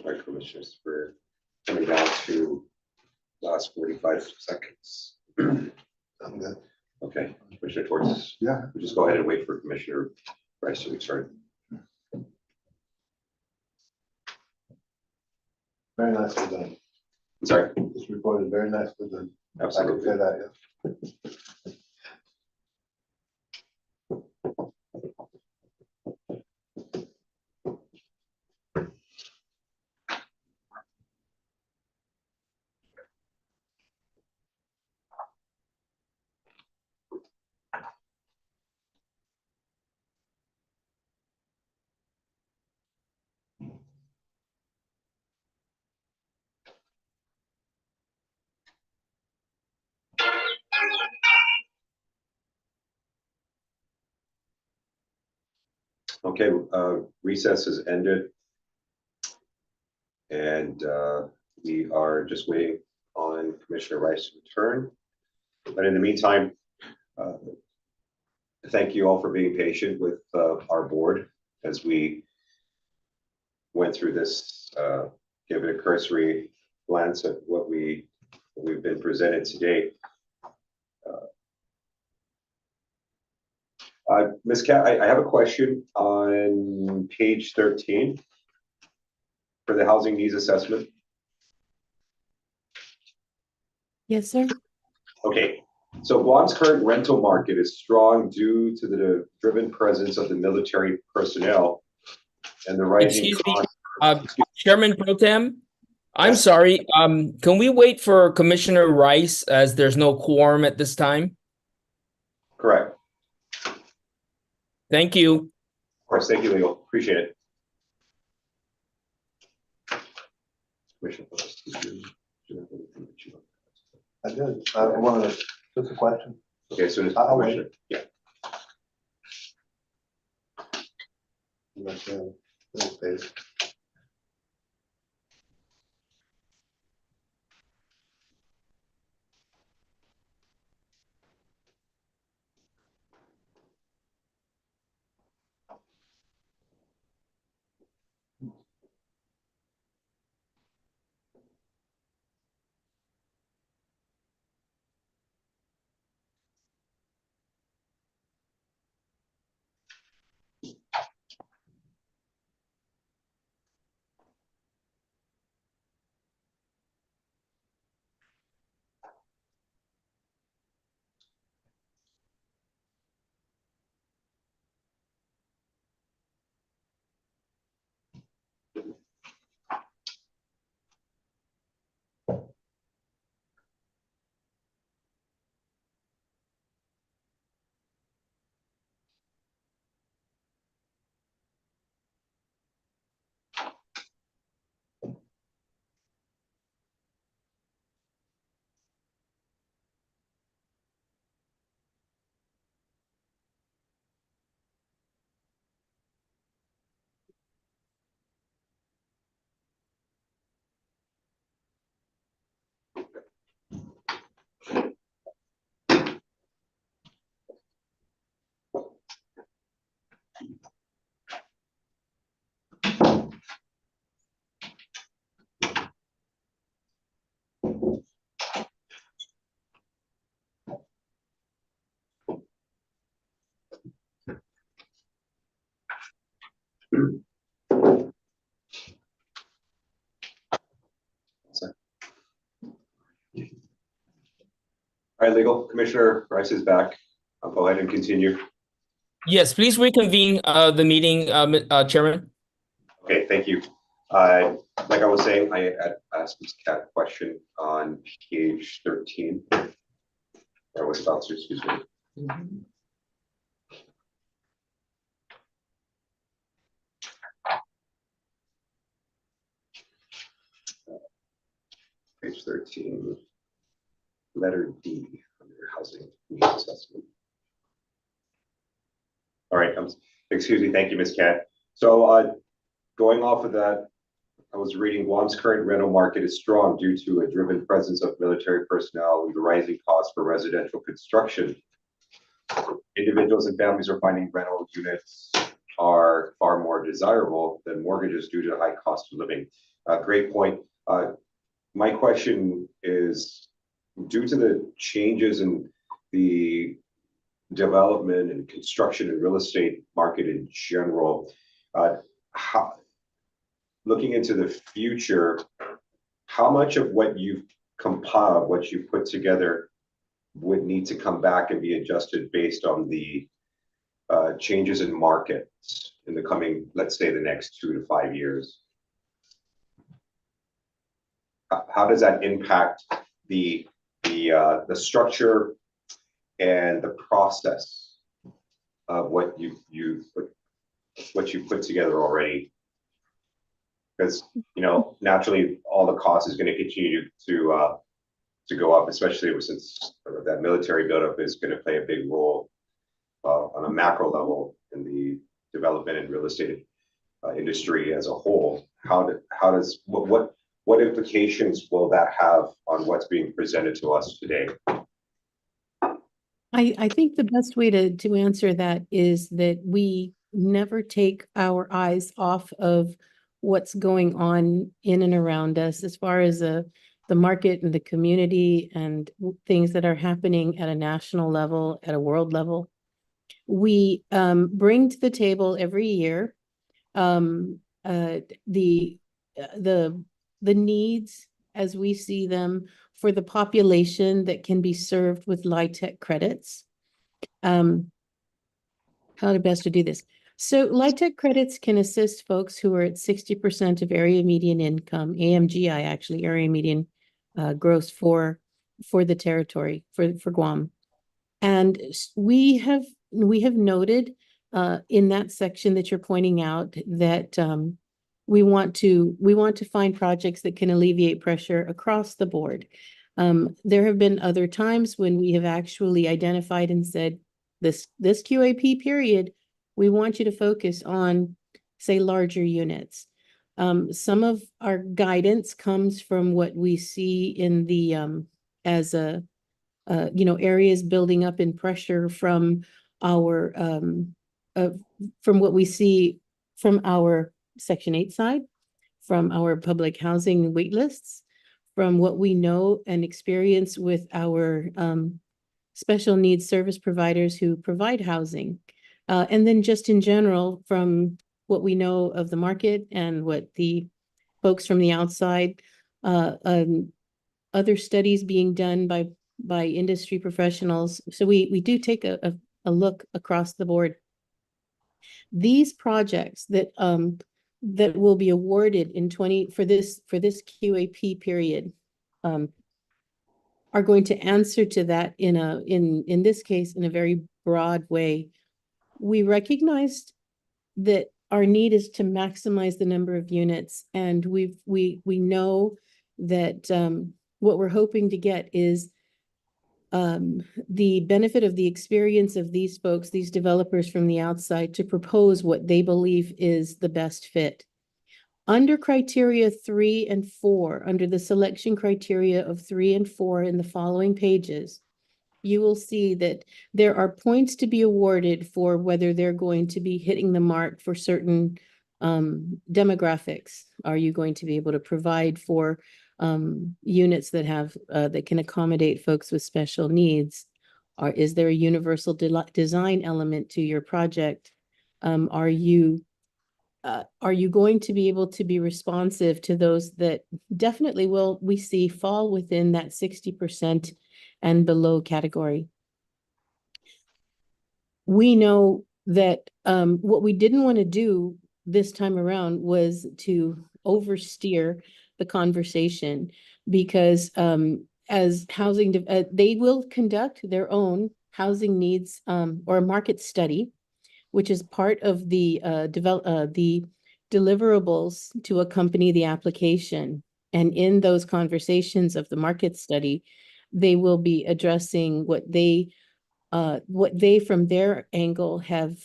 Our commissioners for coming down to last 45 seconds. I'm good. Okay, Commissioner Torres, Yeah. we'll just go ahead and wait for Commissioner Rice to get started. Very nicely done. I'm sorry. This report is very nicely done. I can Absolutely. say that, yeah. Okay, recess has ended. And we are just waiting on Commissioner Rice's return. But in the meantime, thank you all for being patient with our board as we went through this, give it a cursory glance at what we've been presented today. Ms. Cat, I have a question on page 13 for the housing needs assessment. Yes, sir. Okay, so Guam's current rental market is strong due to the driven presence of the military personnel and the rising Excuse me, cost. Chairman Pro Tem, I'm Yes. sorry, can we wait for Commissioner Rice as there's no quorum at this time? Correct. Thank you. Of course, thank you, Legal. Appreciate it. Commissioner, I did. I wanted to, just a question. okay, so it's I'll wait. Commissioner. Yeah. Unless, little space. All right, Legal. Commissioner Rice is back. I'll go ahead and continue. Yes, please reconvene the meeting, Chairman. Okay, thank you. Like I was saying, I had asked Ms. Cat a question on page 13. Or was about to, excuse me. Page 13, letter D under housing needs assessment. All right, excuse me, thank you, Ms. Cat. So going off of that, I was reading Guam's current rental market is strong due to a driven presence of military personnel and the rising costs for residential construction. Individuals and families are finding rental units are far more desirable than mortgages due to high cost of living. Great point. My question is, due to the changes in the development and construction and real estate market in general, looking into the future, how much of what you've compiled, what you put together, would need to come back and be adjusted based on the changes in markets in the coming, let's say, the next 2 to 5 years? How does that impact the structure and the process of what you put together already? Because naturally, all the cost is going to continue to go up, especially since that military buildup is going to play a big role on a macro level in the development and real estate industry as a whole. what implications will that have on what's being presented to us today? I think the best way to answer that is that we never take our eyes off of what's going on in and around us as far as the market and the community and things that are happening at a national level, at a world level. We bring to the table every year the needs as we see them for the population that can be served with LIHTC credits. How to best to do this. So LIHTC credits can assist folks who are at 60% of area median income, AMGI actually, area median gross for the territory, for Guam. And we have noted in that section that you're pointing out that we want to find projects that can alleviate pressure across the board. There have been other times when we have actually identified and said, this QAP period, we want you to focus on, say, larger units. Some of our guidance comes from what we see in the areas building up in pressure from our from what we see from our Section 8 side, from our public housing wait lists, from what we know and experience with our special needs service providers who provide housing. And then just in general, from what we know of the market and what the folks from the outside, other studies being done by industry professionals. So we do take a look across the board. These projects that will be awarded for this QAP period are going to answer to that in this case in a very broad way. We recognized that our need is to maximize the number of units, and we know that what we're hoping to get is the benefit of the experience of these folks, these developers from the outside, to propose what they believe is the best fit. Under criteria 3 and 4, under the selection criteria of 3 and 4 in the following pages, you will see that there are points to be awarded for whether they're going to be hitting the mark for certain demographics. Are you going to be able to provide for units that have that can accommodate folks with special needs? Or is there a universal design element to your project? Are you going to be able to be responsive to those that definitely we see fall within that 60% and below category? We know that what we didn't want to do this time around was to oversteer the conversation, because as housing, they will conduct their own housing needs or market study, which is part of the deliverables to accompany the application. And in those conversations of the market study, they will be addressing what they from their angle have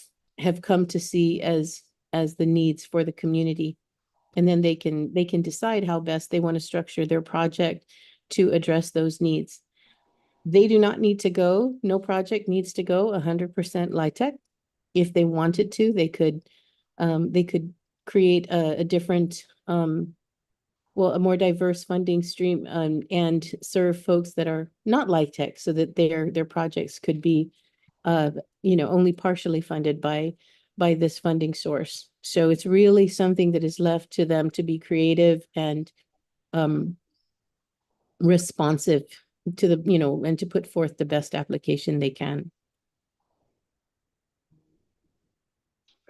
come to see as the needs for the community. And then they can decide how best they want to structure their project to address those needs. They do not need to go, no project needs to go 100% LIHTC. If they wanted to, they could create a different, a more diverse funding stream and serve folks that are not LIHTC, so that their projects could be, only partially funded by this funding source. So it's really something that is left to them to be creative and responsive to the, and to put forth the best application they can.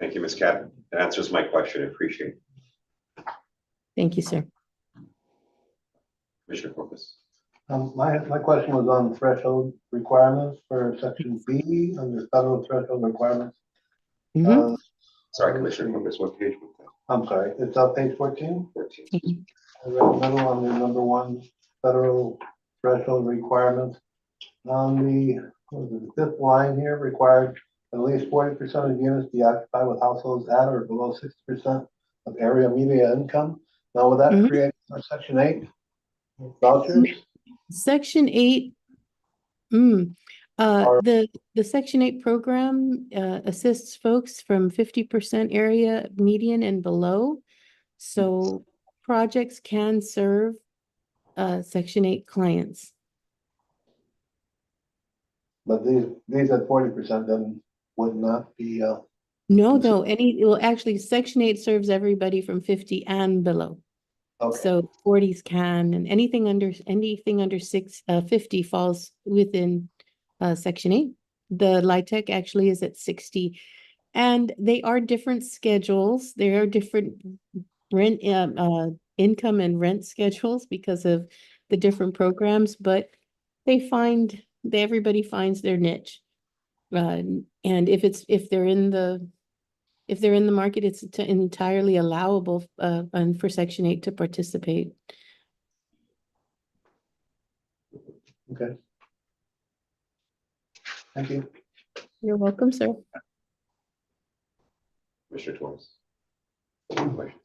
Thank you, Ms. Cat. That answers my question. I appreciate it. Thank you, sir. Commissioner Corpus. My question was on threshold requirements for section B under federal threshold requirements. Sorry, Commissioner Corpus, what page was that? I'm sorry, it's on page 14. 14. I read the middle on the number 1 federal threshold requirements. On the 5th line here, required at least 40% of units be occupied with households at or below 60% of area median income. Now, would that create Section 8, vouchers. Section 8. The Section 8 program assists folks from 50% area median and below. So projects can serve Section 8 clients. But these at 40% then would not be, No, actually, Section 8 serves everybody from 50 and below. okay, So 40s can, and anything under 50 falls within Section 8. The LIHTC actually is at 60, and they are different schedules. There are different rent, income and rent schedules because of the different programs, but everybody finds their niche. And if they're in the market, it's entirely allowable and for Section 8 to participate. okay. Thank you. You're welcome, sir. Commissioner Torres. Any questions?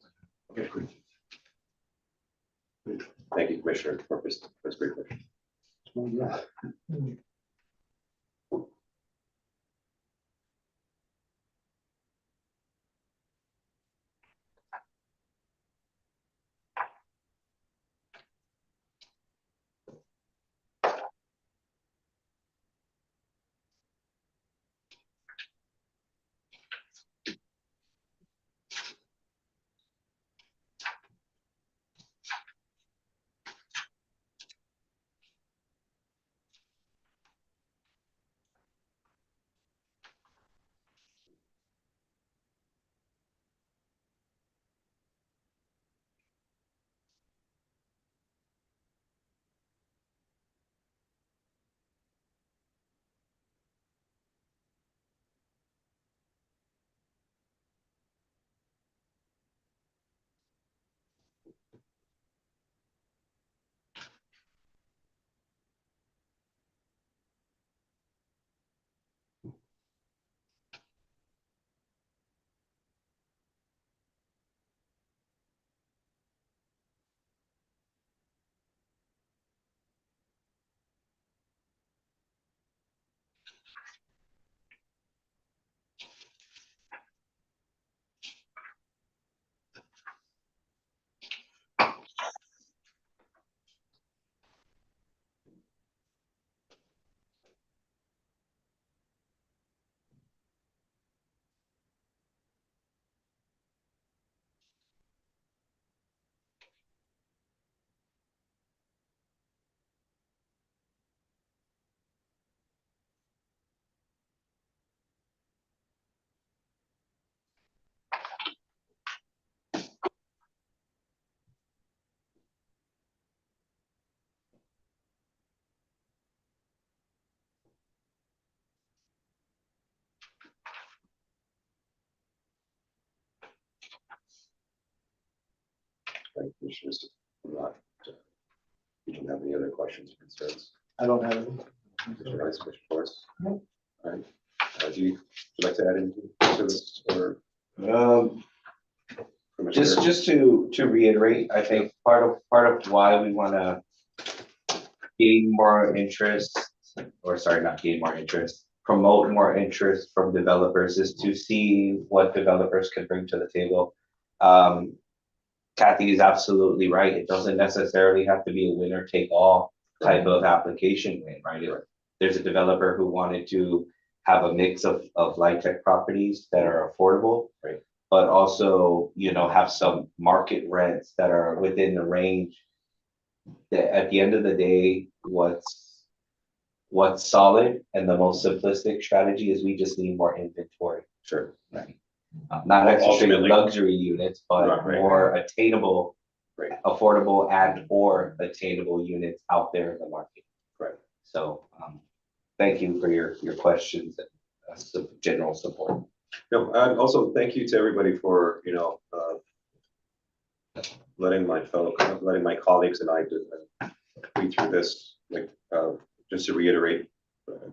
Okay, great. Thank you, Commissioner, for this great question. Commissioners, you don't have any other questions or concerns? I don't have any. Commissioner Rice, Commissioner Torres? No. All right. Would you like to add anything to this or? Just to reiterate, I think part of why we want to gain more interest, or sorry, not gain more interest, promote more interest from developers is to see what developers can bring to the table. Kathy is absolutely right. It doesn't necessarily have to be a winner take all type of application win, right? There's a developer who wanted to have a mix of LIHTC properties that are affordable, right? But also, have some market rents that are within the range that at the end of the day, what's solid and the most simplistic strategy is we just need more inventory. Sure. Right. Not necessarily Ultimately, luxury units, but right. more attainable, Right. affordable and or attainable units out there in the market. Right. So thank you for your questions and some general support. No, and also thank you to everybody for, letting my colleagues and I read through this, just to reiterate,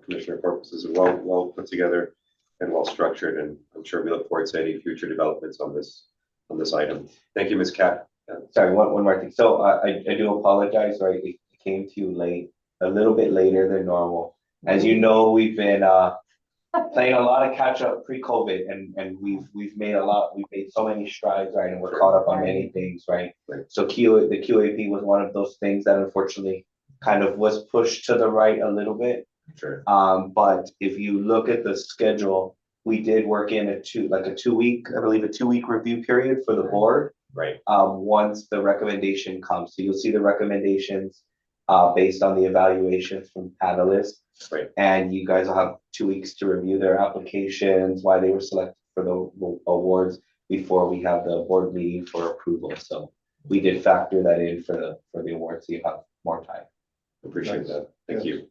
Commissioner Corpus's well put together and well structured, and I'm sure we look forward to any future developments on this item. Thank you, Ms. Kat, Sorry, one more thing. So I do apologize, right? It came to you late, a little bit later than normal. As you know, we've been playing a lot of catch up pre-COVID, and we've made so many strides, right? And we're caught up on many things, right? So the QAP was one of those things that unfortunately kind of was pushed to the right a little bit. Sure. But if you look at the schedule, we did work in a 2-week review period for the board. Right. Once the recommendation comes, so you'll see the recommendations based on the evaluations from panelists. Right. And you guys will have 2 weeks to review their applications, why they were selected for the awards before we have the board meeting for approval. So we did factor that in for the awards, so you have more time. Appreciate that. Thank you.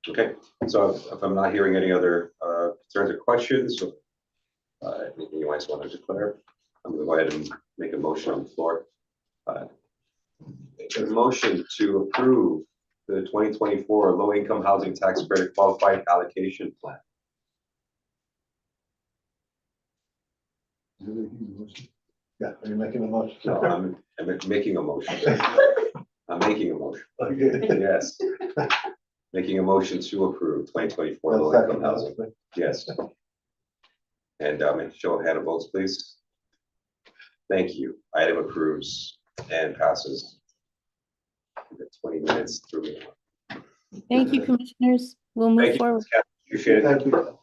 Okay, so if I'm not hearing any other concerns or questions, anything you guys want to declare, I'm going to go ahead and make a motion on the floor. A motion to approve the 2024 low-income housing tax credit qualified allocation plan. Yeah, are you making a motion? No, I'm making a motion. I'm making a motion. Okay. Yes. Making a motion to approve 2024 I'll low-income second housing. that. Yes. And show of hand of votes, please. Thank you. Item approves and passes. 20 minutes through. Thank you, commissioners. We'll move Thank you. forward. Appreciate it. Thank you.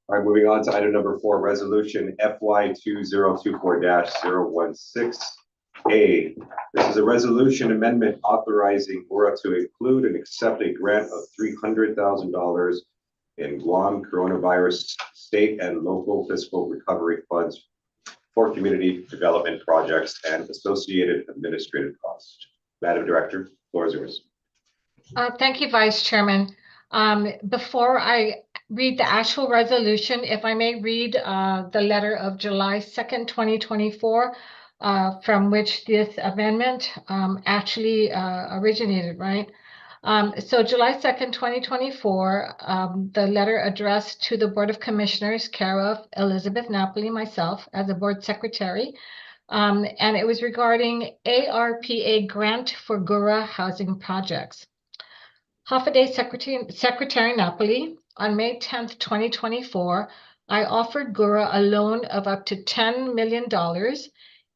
All right, moving on to item number 4, resolution FY 2024-016A. This is a resolution amendment authorizing GHURA to include and accept a grant of $300,000 in Guam coronavirus state and local fiscal recovery funds for community development projects and associated administrative costs. Madam Director, floor is yours. Thank you, Vice Chairman. Before I read the actual resolution, if I may read the letter of July 2nd, 2024, from which this amendment actually originated, right? So July 2nd, 2024, the letter addressed to the Board of Commissioners, care of Elizabeth Napoli, myself, as a board secretary, and it was regarding ARPA grant for GHURA housing projects. Hoffaday Secretary Napoli, on May 10th, 2024, I offered GHURA a loan of up to $10 million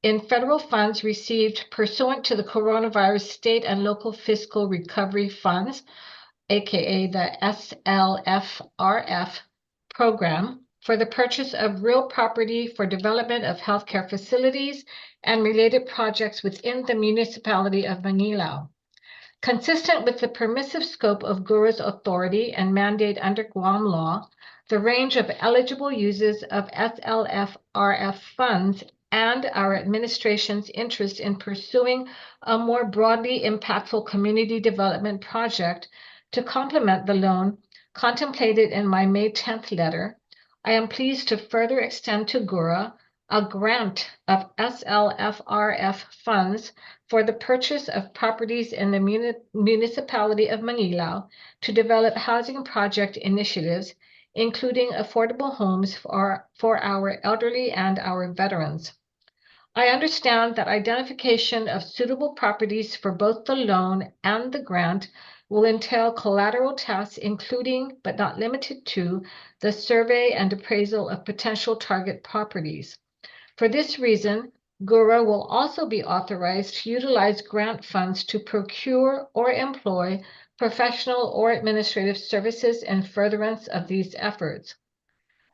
in federal funds received pursuant to the Coronavirus State and Local Fiscal Recovery Funds, aka the SLFRF program, for the purchase of real property for development of healthcare facilities and related projects within the municipality of Manilao. Consistent with the permissive scope of GHURA's authority and mandate under Guam law, the range of eligible uses of SLFRF funds and our administration's interest in pursuing a more broadly impactful community development project to complement the loan contemplated in my May 10th letter, I am pleased to further extend to GHURA a grant of SLFRF funds for the purchase of properties in the municipality of Manilao to develop housing project initiatives, including affordable homes for our elderly and our veterans. I understand that identification of suitable properties for both the loan and the grant will entail collateral tasks, including but not limited to the survey and appraisal of potential target properties. For this reason, GHURA will also be authorized to utilize grant funds to procure or employ professional or administrative services in furtherance of these efforts.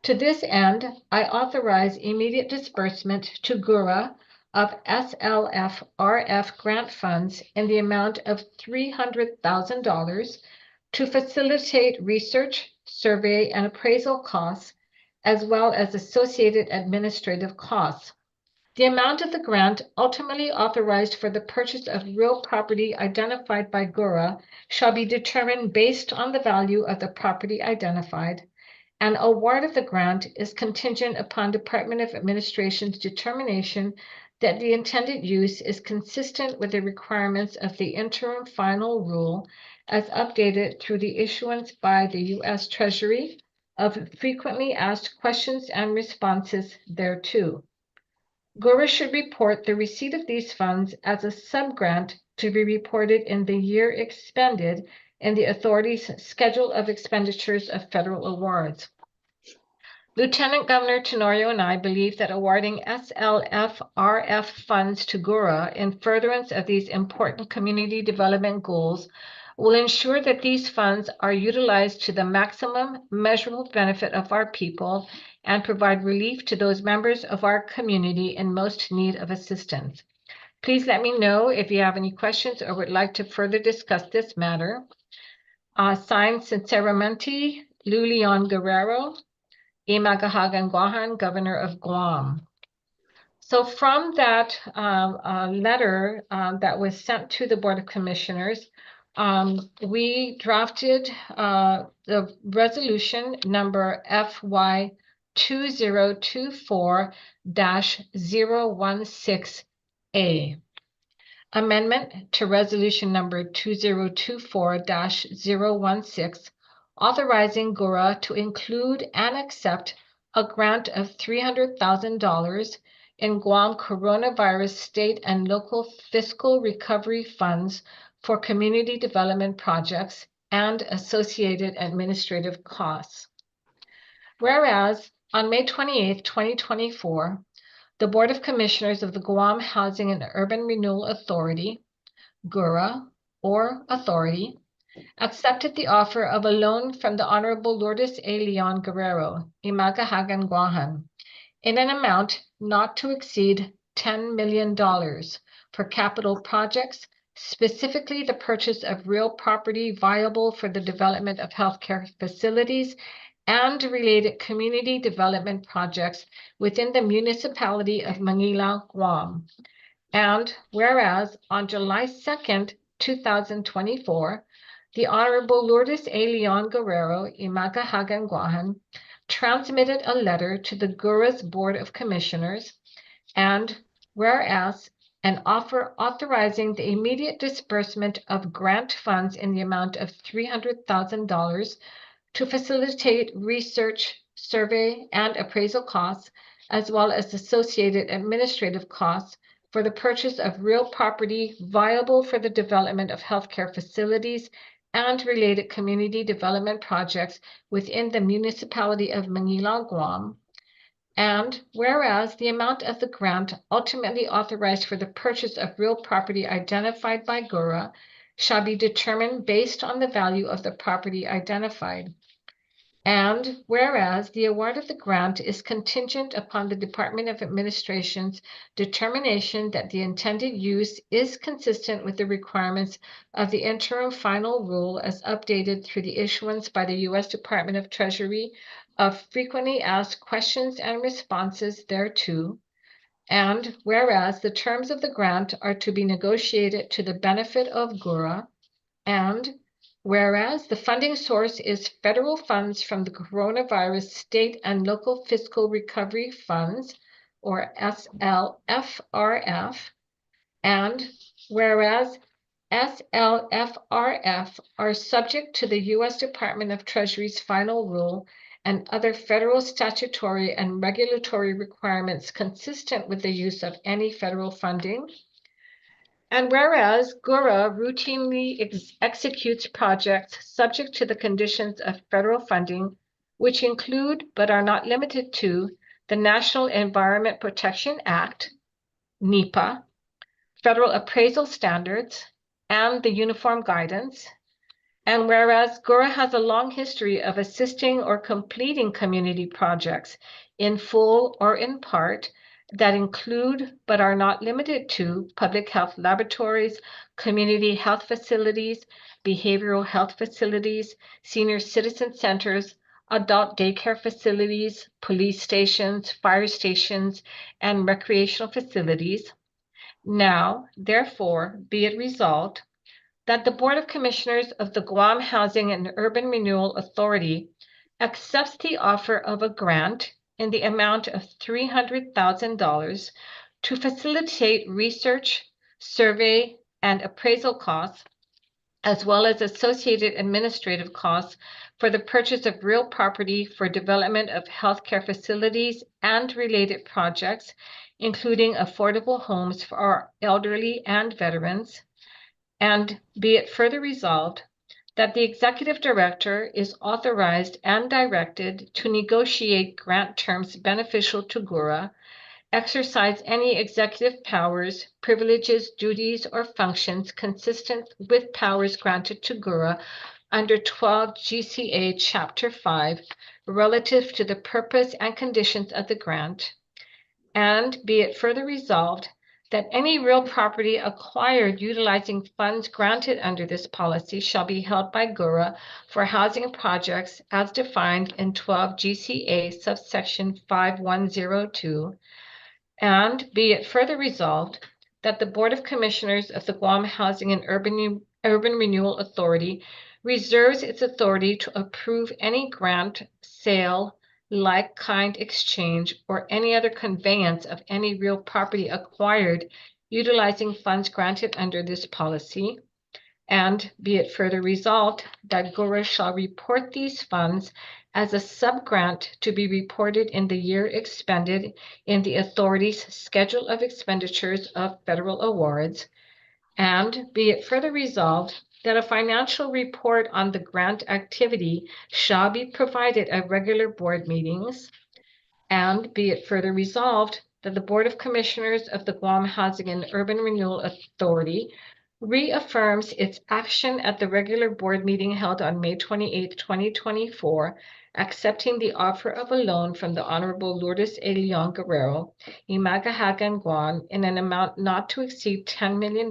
To this end, I authorize immediate disbursement to GHURA of SLFRF grant funds in the amount of $300,000 to facilitate research, survey, and appraisal costs, as well as associated administrative costs. The amount of the grant ultimately authorized for the purchase of real property identified by GHURA shall be determined based on the value of the property identified. An award of the grant is contingent upon Department of Administration's determination that the intended use is consistent with the requirements of the interim final rule as updated through the issuance by the U.S. Treasury, of frequently asked questions and responses thereto. GHURA should report the receipt of these funds as a subgrant to be reported in the year expended in the authority's schedule of expenditures of federal awards. Lieutenant Governor Tenorio and I believe that awarding SLFRF funds to GHURA in furtherance of these important community development goals will ensure that these funds are utilized to the maximum measurable benefit of our people and provide relief to those members of our community in most need of assistance. Please let me know if you have any questions or would like to further discuss this matter. Signed sinceramente, Lulian Guerrero, Imagahagan Guahan, Governor of Guam. So from that letter that was sent to the Board of Commissioners, we drafted the resolution number FY 2024-016A. Amendment to resolution number 2024-016, authorizing GHURA to include and accept a grant of $300,000 in Guam coronavirus state and local fiscal recovery funds for community development projects and associated administrative costs. Whereas on May 28, 2024, the Board of Commissioners of the Guam Housing and Urban Renewal Authority, GHURA, or Authority, accepted the offer of a loan from the Honorable Lourdes A. Leon Guerrero, Imagahagan Guahan, in an amount not to exceed $10 million for capital projects, specifically the purchase of real property viable for the development of healthcare facilities and related community development projects within the municipality of Manila, Guam. And whereas on July 2nd, 2024, the Honorable Lourdes A. Leon Guerrero, Imagahagan Guahan, transmitted a letter to the GHURA's Board of Commissioners, and whereas an offer authorizing the immediate disbursement of grant funds in the amount of $300,000 to facilitate research, survey, and appraisal costs, as well as associated administrative costs for the purchase of real property viable for the development of healthcare facilities and related community development projects within the municipality of Manila, Guam. And whereas the amount of the grant ultimately authorized for the purchase of real property identified by GHURA shall be determined based on the value of the property identified. And whereas the award of the grant is contingent upon the Department of Administration's determination that the intended use is consistent with the requirements of the interim final rule as updated through the issuance by the U.S. Department of Treasury of frequently asked questions and responses thereto. And whereas the terms of the grant are to be negotiated to the benefit of GHURA, and whereas the funding source is federal funds from the Coronavirus State and Local Fiscal Recovery Funds, or SLFRF, and whereas SLFRF are subject to the U.S. Department of Treasury's final rule and other federal statutory and regulatory requirements consistent with the use of any federal funding. And whereas GHURA routinely executes projects subject to the conditions of federal funding, which include but are not limited to the National Environment Protection Act, NEPA, federal appraisal standards, and the Uniform Guidance. And whereas GHURA has a long history of assisting or completing community projects in full or in part that include but are not limited to public health laboratories, community health facilities, behavioral health facilities, senior citizen centers, adult daycare facilities, police stations, fire stations, and recreational facilities. Now, therefore, be it resolved that the Board of Commissioners of the Guam Housing and Urban Renewal Authority accepts the offer of a grant in the amount of $300,000 to facilitate research, survey, and appraisal costs as well as associated administrative costs for the purchase of real property for development of healthcare facilities and related projects, including affordable homes for our elderly and veterans. And be it further resolved that the executive director is authorized and directed to negotiate grant terms beneficial to GHURA, exercise any executive powers, privileges, duties, or functions consistent with powers granted to GHURA under 12 GCA Chapter 5 relative to the purpose and conditions of the grant. And be it further resolved that any real property acquired utilizing funds granted under this policy shall be held by GHURA for housing projects as defined in 12 GCA subsection 5102. And be it further resolved that the Board of Commissioners of the Guam Housing and Urban Renewal Authority reserves its authority to approve any grant, sale, like-kind exchange, or any other conveyance of any real property acquired utilizing funds granted under this policy. And be it further resolved that GHURA shall report these funds as a sub-grant to be reported in the year expended in the authority's schedule of expenditures of federal awards. And be it further resolved that a financial report on the grant activity shall be provided at regular board meetings. And be it further resolved that the Board of Commissioners of the Guam Housing and Urban Renewal Authority reaffirms its action at the regular board meeting held on May 28, 2024, accepting the offer of a loan from the Honorable Lourdes A. Leon Guerrero, Imagahagan, Guam, in an amount not to exceed $10 million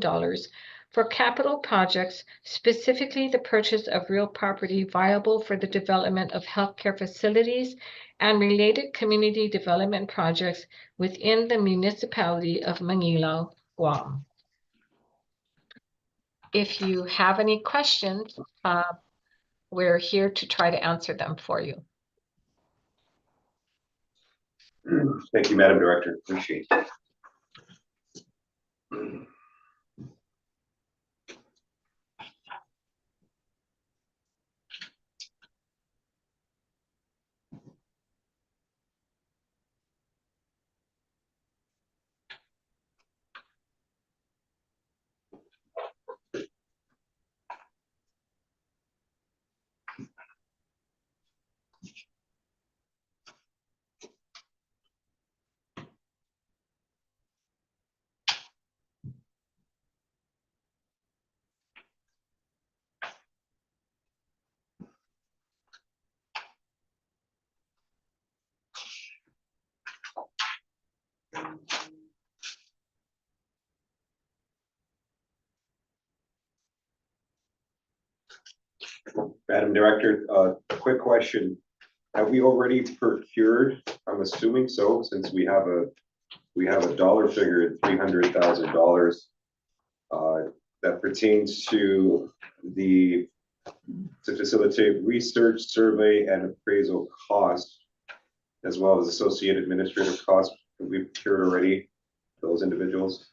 for capital projects, specifically the purchase of real property viable for the development of healthcare facilities and related community development projects within the municipality of Manila, Guam. If you have any questions, we're here to try to answer them for you. Thank you, Madam Director. Appreciate it. Madam Director, a quick question. Have we already procured, I'm assuming so, since we have a dollar figure at $300,000 that pertains to facilitate research, survey, and appraisal costs, as well as associated administrative costs. Have we procured already those individuals?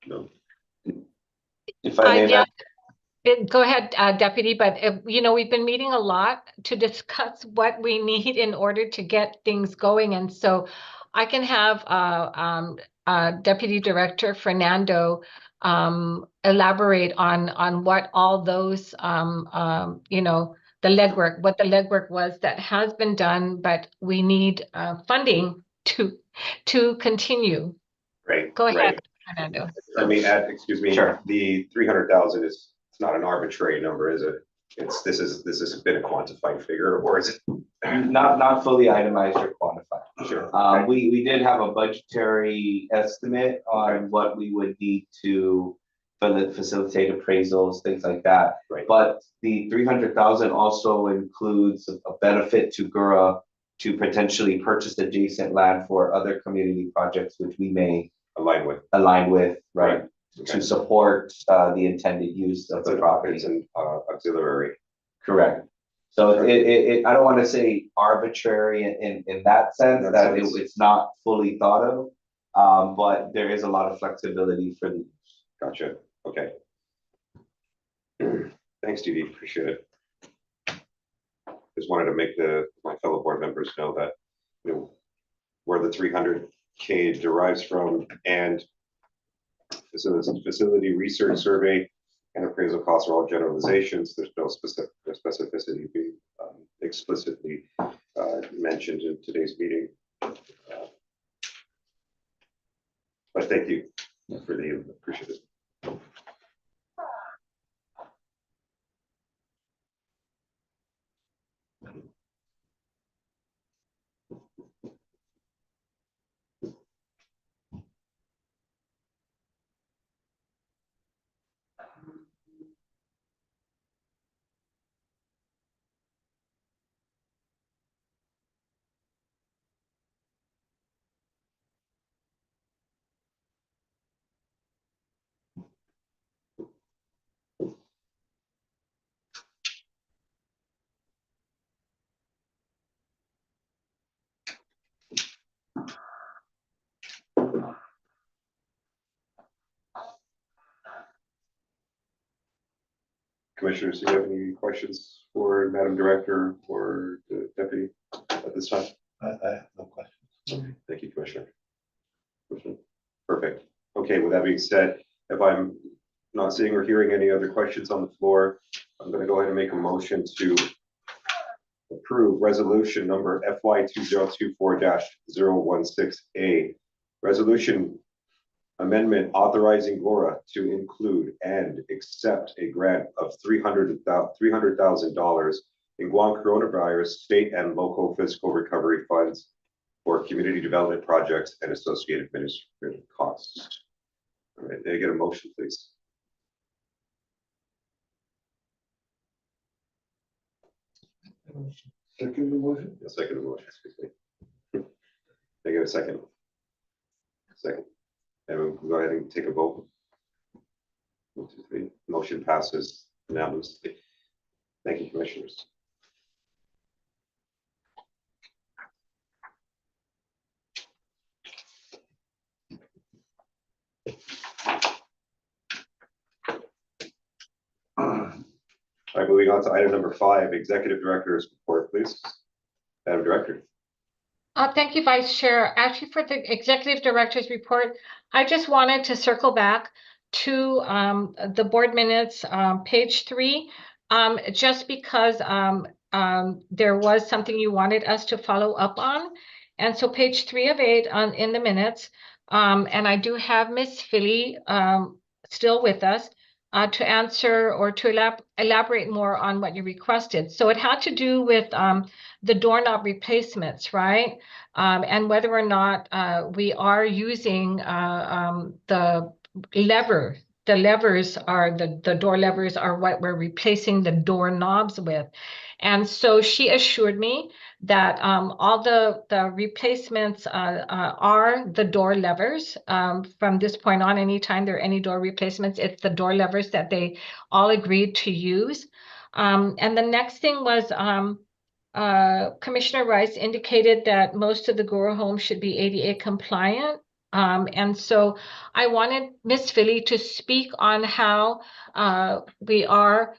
No. If I may, Yeah. Go ahead, Deputy, but you know, we've been meeting a lot to discuss what we need in order to get things going. And so I can have Deputy Director Fernando elaborate on what all those, you know, what the legwork was that has been done, but we need funding to continue. Right. Go ahead, right. Fernando. Let me add, excuse me, Sure. The 300,000 is, it's not an arbitrary number, is it? This has been a quantified figure, or is it? not fully itemized or quantified. Sure. We did have a budgetary estimate on what we would need to facilitate appraisals, things like that. Right. But the 300,000 also includes a benefit to GHURA to potentially purchase adjacent land for other community projects, which we may Align with. Right. Okay. To support the intended use of the property. And auxiliary. Correct. So I don't want to say arbitrary in that sense, that it's not fully thought of, but there is a lot of flexibility for the. Gotcha. Okay. Thanks, Dee Dee, appreciate it. Just wanted to make my fellow board members know that, where the 300K derives from, and facility research survey and appraisal costs are all generalizations. There's no specificity being explicitly mentioned in today's meeting. But thank you for the input. Appreciate it. Commissioners, do you have any questions for Madam Director or the Deputy at this time? I have no questions. Okay, thank you, Commissioner. Perfect. Okay, with that being said, if I'm not seeing or hearing any other questions on the floor, I'm going to go ahead and make a motion to approve resolution number FY 2024-016A. Resolution amendment authorizing GHURA to include and accept a grant of $300,000 in Guam coronavirus state and local fiscal recovery funds for community development projects and associated administrative costs. All right, may I get a motion, please? Second the motion? A second motion, excuse me. Can I get a second? Second. And we'll go ahead and take a vote. 1, 2, 3. Motion passes unanimously. Thank you, Commissioners. All right, moving on to item number 5, Executive Director's report, please. Madam Director. Thank you, Vice Chair. Actually, for the Executive Director's report, I just wanted to circle back to the board minutes, page 3, just because there was something you wanted us to follow up on. And so page 3 of 8 in the minutes, and I do have Ms. Philly still with us to answer or to elaborate more on what you requested. So it had to do with the doorknob replacements, right? And whether or not we are using the lever. The levers are, the door levers are what we're replacing the doorknobs with. And so she assured me that all the replacements are the door levers. From this point on, anytime there are any door replacements, it's the door levers that they all agreed to use. And the next thing was Commissioner Rice indicated that most of the GHURA homes should be ADA compliant. And so I wanted Ms. Philly to speak on how we are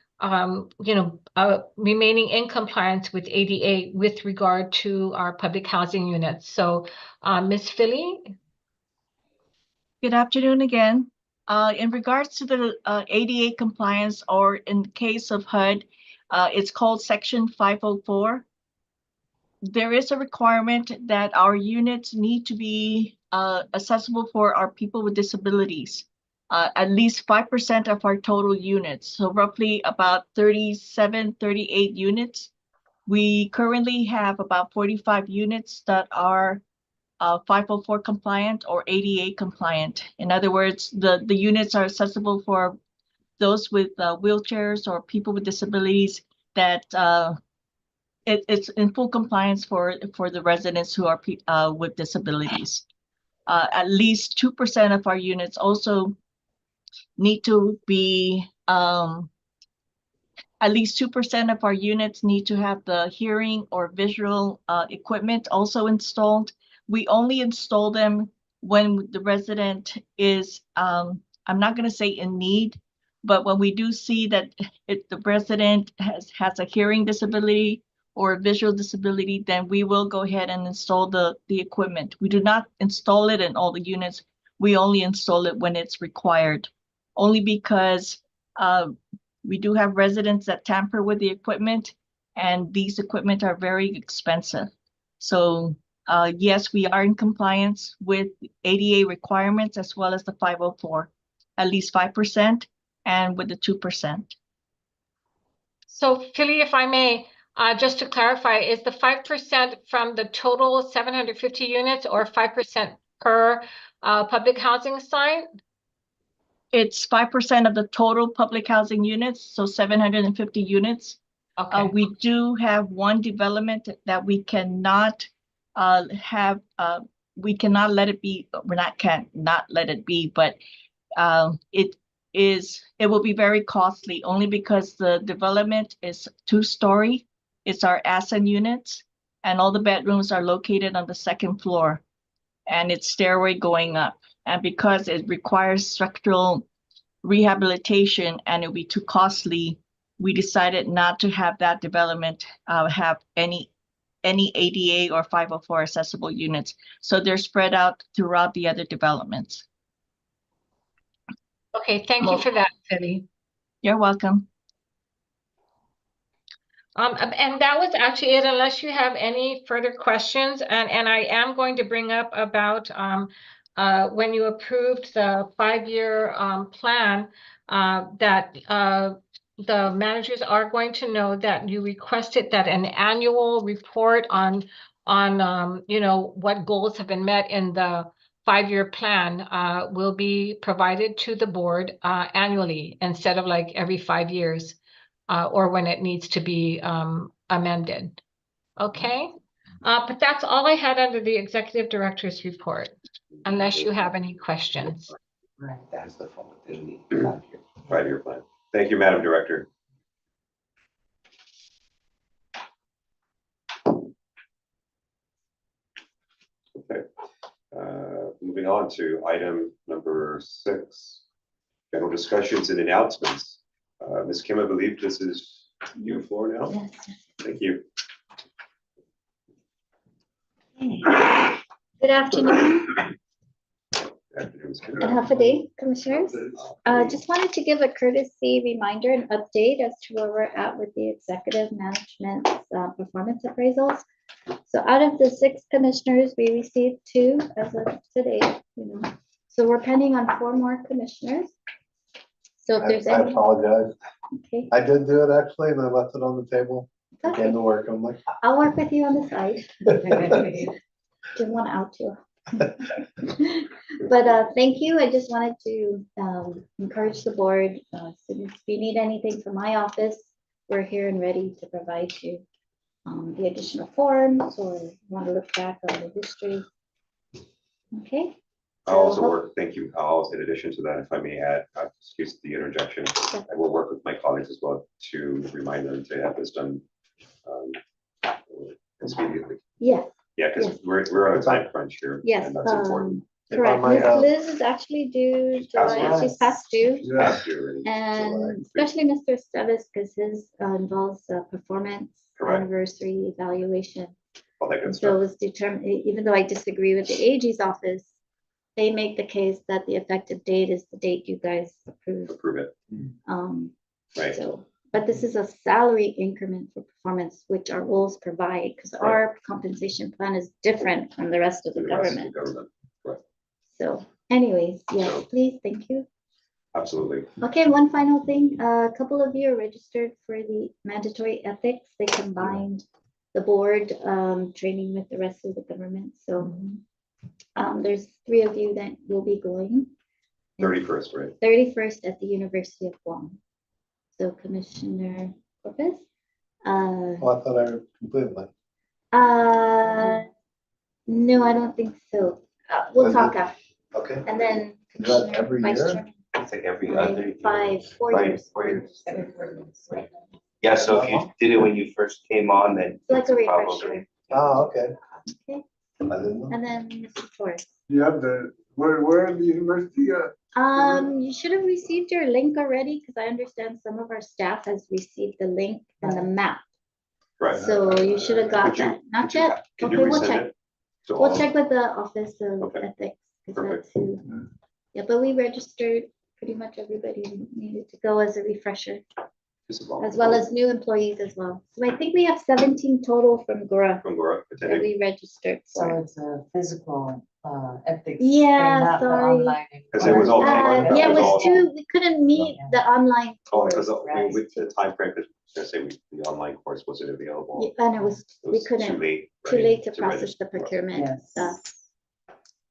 remaining in compliance with ADA with regard to our public housing units. So Ms. Philly. Good afternoon again. In regards to the ADA compliance, or in the case of HUD, it's called Section 504. There is a requirement that our units need to be accessible for our people with disabilities, at least 5% of our total units. So roughly about 37, 38 units. We currently have about 45 units that are 504 compliant or ADA compliant. In other words, the units are accessible for those with wheelchairs or people with disabilities that it's in full compliance for the residents who are with disabilities. At least 2% of our units also need to be, at least 2% of our units need to have the hearing or visual equipment also installed. We only install them when the resident is, I'm not going to say in need, But when we do see that if the resident has a hearing disability or visual disability, then we will go ahead and install the equipment. We do not install it in all the units. We only install it when it's required, only because we do have residents that tamper with the equipment, and these equipment are very expensive. So yes, we are in compliance with ADA requirements as well as the 504, at least 5% and with the 2%. So Philly, if I may, just to clarify, is the 5% from the total 750 units or 5% per public housing site? It's 5% of the total public housing units, so 750 units. Okay. We do have one development that we cannot we cannot let it be, can't not let it be, but it will be very costly only because the development is 2-story. It's our ASCEND units, and all the bedrooms are located on the 2nd floor, and it's stairway going up. And because it requires structural rehabilitation and it'll be too costly, we decided not to have that development have any ADA or 504 accessible units. So they're spread out throughout the other developments. Okay, thank you for that, Philly. You're welcome. And that was actually it, unless you have any further questions. And I am going to bring up about when you approved the 5-year plan, that the managers are going to know that you requested that an annual report on you know, what goals have been met in the 5-year plan will be provided to the board annually instead of like every 5 years. Or when it needs to be amended. Okay, but that's all I had under the executive director's report, unless you have any questions. That's the phone. 5-year plan. Thank you, Madam Director. Okay, moving on to item number 6, general discussions and announcements. Ms. Kim, I believe this is your floor now. Yes. Thank you. Good afternoon Afternoon, Ms. Kim. and half a day, commissioners. Just wanted to give a courtesy reminder and update as to where we're at with the executive management's performance appraisals. So out of the 6 commissioners, we received 2 as of today, you know. So we're pending on 4 more commissioners. So if there's I any, apologize. okay, I did do it actually, and I left it on the table. I okay. came to work. I'm like. I'll work with you on the side. Didn't want to out you. But thank you. I just wanted to encourage the board. So if you need anything from my office, we're here and ready to provide you the additional forms, or want to look back on the history. Okay. I'll also work, thank you. I'll, in addition to that, if I may add, excuse the interjection, I will work with my colleagues as well to remind them to have this done expediently. Yes. Yeah, because Yes. we're on a time crunch here. Yes. And that's important. Correct. might, Liz is actually due She's past July. due. She's past due. Yeah, Past year already. And especially Mr. Stevis, because his involves performance Correct. anniversary evaluation. All that good And so stuff. it was determined, even though I disagree with the AG's office, they make the case that the effective date is the date you guys approve. Approve it. Right. So, but this is a salary increment for performance, which our rules provide, because our compensation plan is different from the rest of the To the rest of the government. Right. So anyways, yes, So- please, thank you. Absolutely. Okay, one final thing. A couple of you are registered for the mandatory ethics. They combined the board training with the rest of the government. So there's 3 of you that will be going. 31st, right? 31st at the University of Guam. So Commissioner Corpus. Well, I thought I completed that. No, I don't think so. We'll Is talk it? after. Okay. And then Is that Commissioner every Vice year? Chairman. It's like every other. 4 Right, years. 4 years. Yeah, so if you did it when you first came on, then. Like a it's probably- refresher. Oh, okay. Okay. I didn't know. And then Mr. Torres. you have the Where in the university? You should have received your link already, because I understand some of our staff has received the link and the map. Right. So you should have got Could you- that. Not could you- yet. Could Okay, you we'll resend check. it? to We'll all- check with the Office of Okay. Ethics. 'Cause Perfect. that's who- Yeah, but we registered pretty much everybody who needed to go as a refresher, This is all- as well as new employees as well. So I think we have 17 total from GURA From Laura that attending. we registered. So it's a physical, ethics. Yeah, thing, not the sorry. online. 'Cause it was all- Yeah, it was all- too, we couldn't meet the online Oh, course. because Right. with the time frame, because I was gonna say the online course wasn't available. Yeah, and it was, It we was couldn't, Too late. too right, late to process register. the procurement Yes. stuff.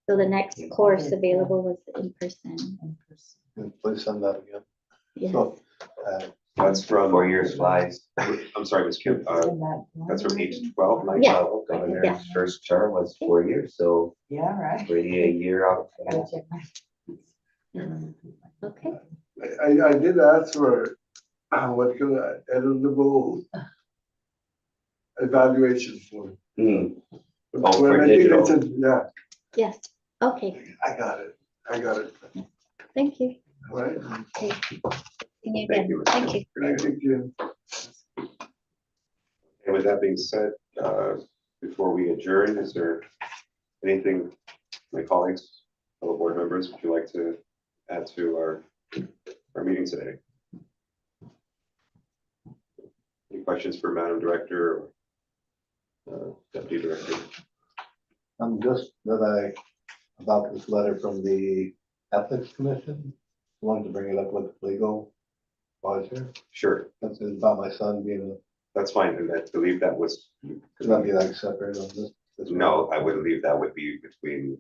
So the next course available was in person. In person. Please send that again. Yeah. So, That's from. 4 years flies. I'm sorry, Ms. Kim, Isn't that that's from one? 8 to 12. like, Yeah. Governor's Yeah. first term was 4 years, so Yeah, right. already a year out. Gotta check my- Okay, I did ask for, what could I, editable evaluation form. Hmm. When Oh, for I think digital. it's a- Yeah, yes, okay, I got it. thank you. All right. Okay. See you Thank again. you. Thank you. Thank you. And with that being said, before we adjourn, is there anything, my colleagues, fellow board members, would you like to add to our meeting today? Any questions for Madam Director or Deputy Director? just about this letter from the Ethics Commission, wanted to bring it up with legal advisor. Sure, That's about my son being, that's fine, and I believe that was. could that be like separate on this? No, I would believe that would be between.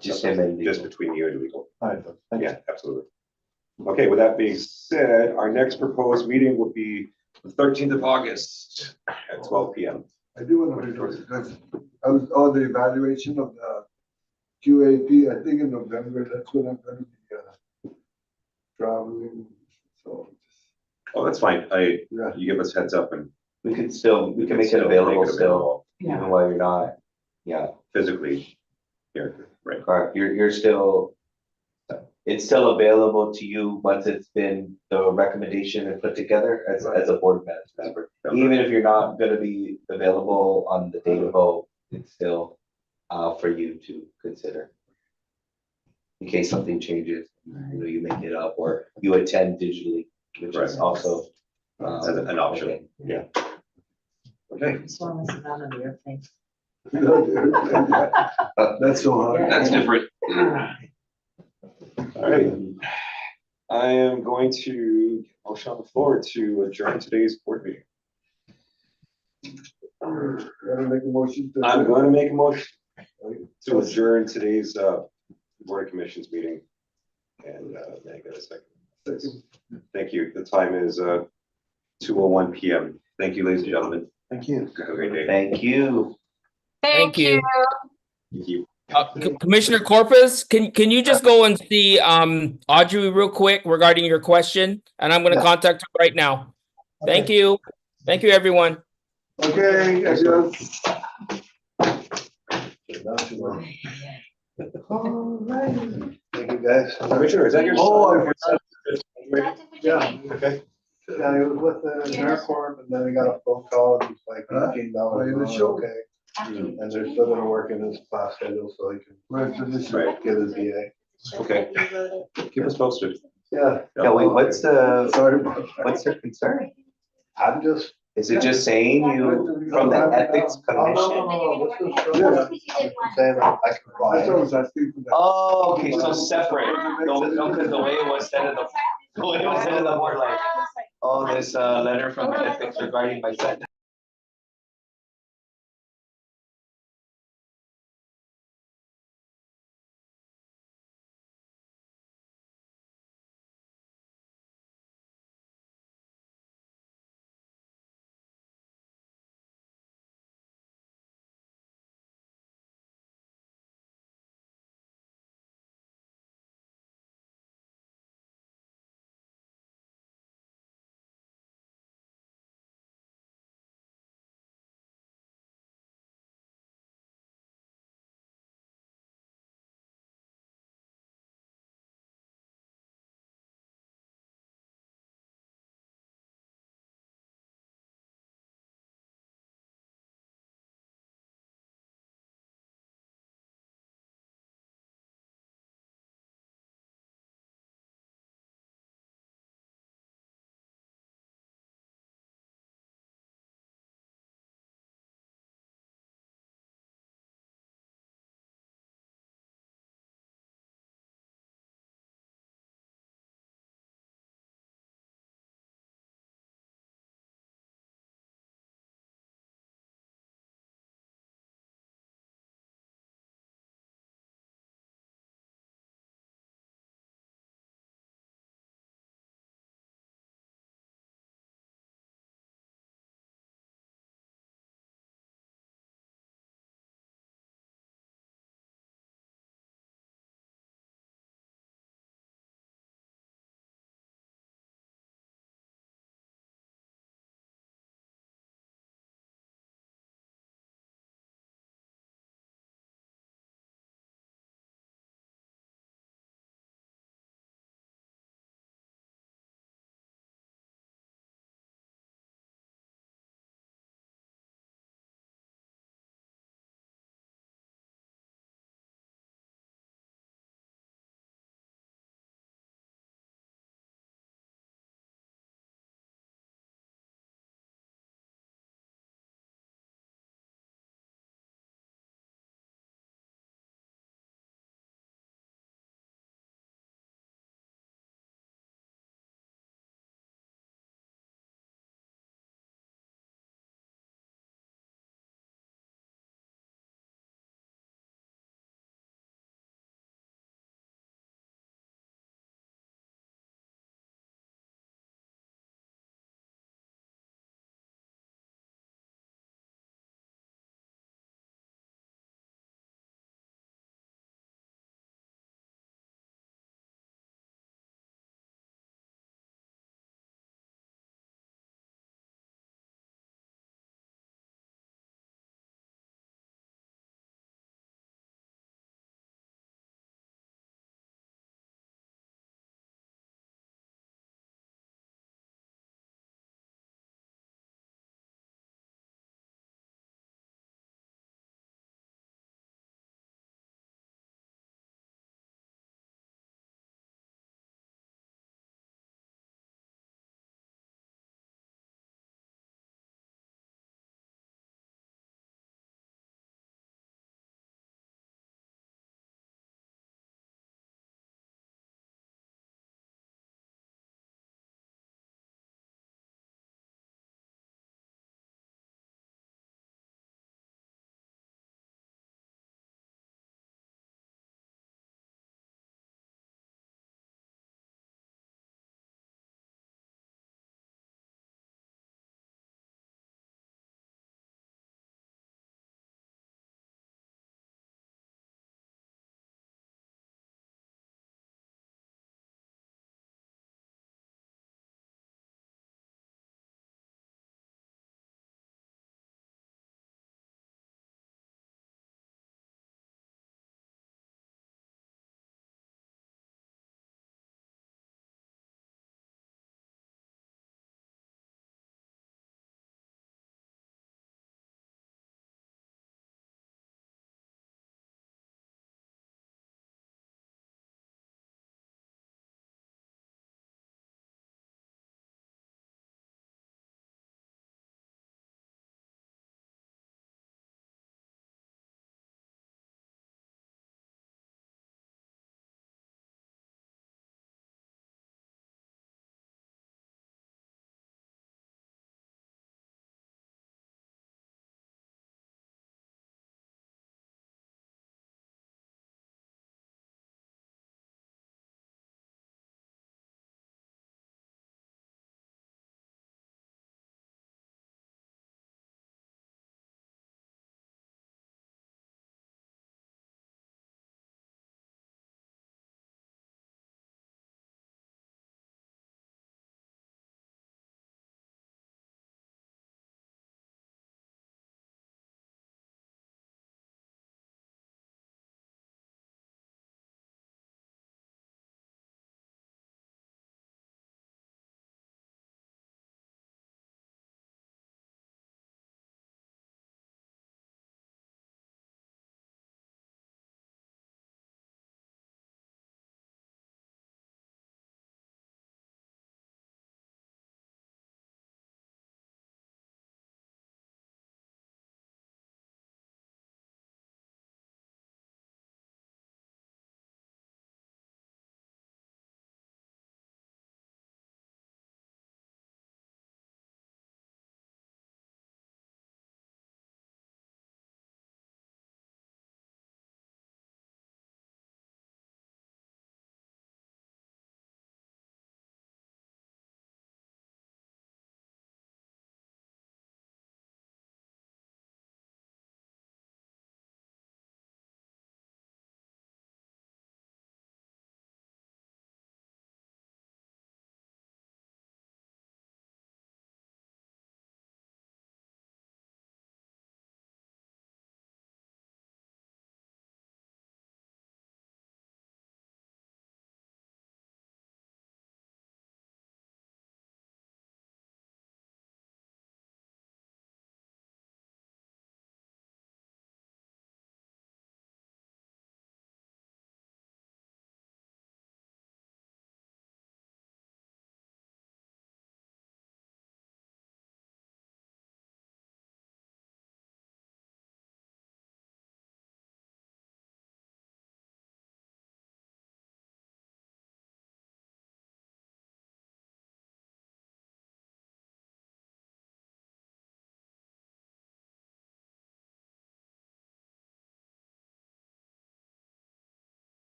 Just him and Just legal. between you and legal. All right, thank you. Yeah, absolutely. Okay, with that being said, our next proposed meeting will be the 13th of August at 12 p.m. I do want to rejoice because I was on the evaluation of the QAP, I think in November, that's when I'm gonna be traveling, so. Oh, that's fine. Yeah. You give us heads up and. We can make it available still, Yeah. even while you're not, yeah, Physically here, right? correct, you're still. It's still available to you once it's been the recommendation and put together as a board member. Even if you're not gonna be available on the day to vote, it's still for you to consider. In case something changes, you make it up or you attend digitally, which is Right. also. As an option. okay. Yeah. Okay, This one is not on the airplane. That's so hard. that's different. All right. I am going to motion on the floor to adjourn today's board meeting. Gotta make a motion to. I'm going to make a motion to adjourn today's Board of Commissions meeting. And may I get a second? Second. Thank you. The time is 2:01 p.m. Thank you, ladies and gentlemen. Thank you. Have a great day. Thank you. Thank you. Thank you. Commissioner Corpus, can you just go and see Audrey real quick regarding your question? And I'm gonna Yeah. contact her right now. Thank you. Thank you, everyone. Okay, adios. Thank you, guys. Commissioner, is that your? Oh, son? Yeah. Okay. Yeah, he was with the Aircorp and then he got a phone call, and it's like $18. Playing the show. Okay, and they're still gonna work in his class schedule so he can Where's the Right. get his VA. Okay. Keep us posted. Yeah, Yeah, wait, what's Sorry about that. what's your concern? I'm just. Is it just saying you from the ethics commission? No, this is from- I'm saying that I can apply. That's what I was asking for that. Oh, okay, so separate. No, because the way it was said in the way it was said in the board, like, oh, this letter from the ethics regarding my son.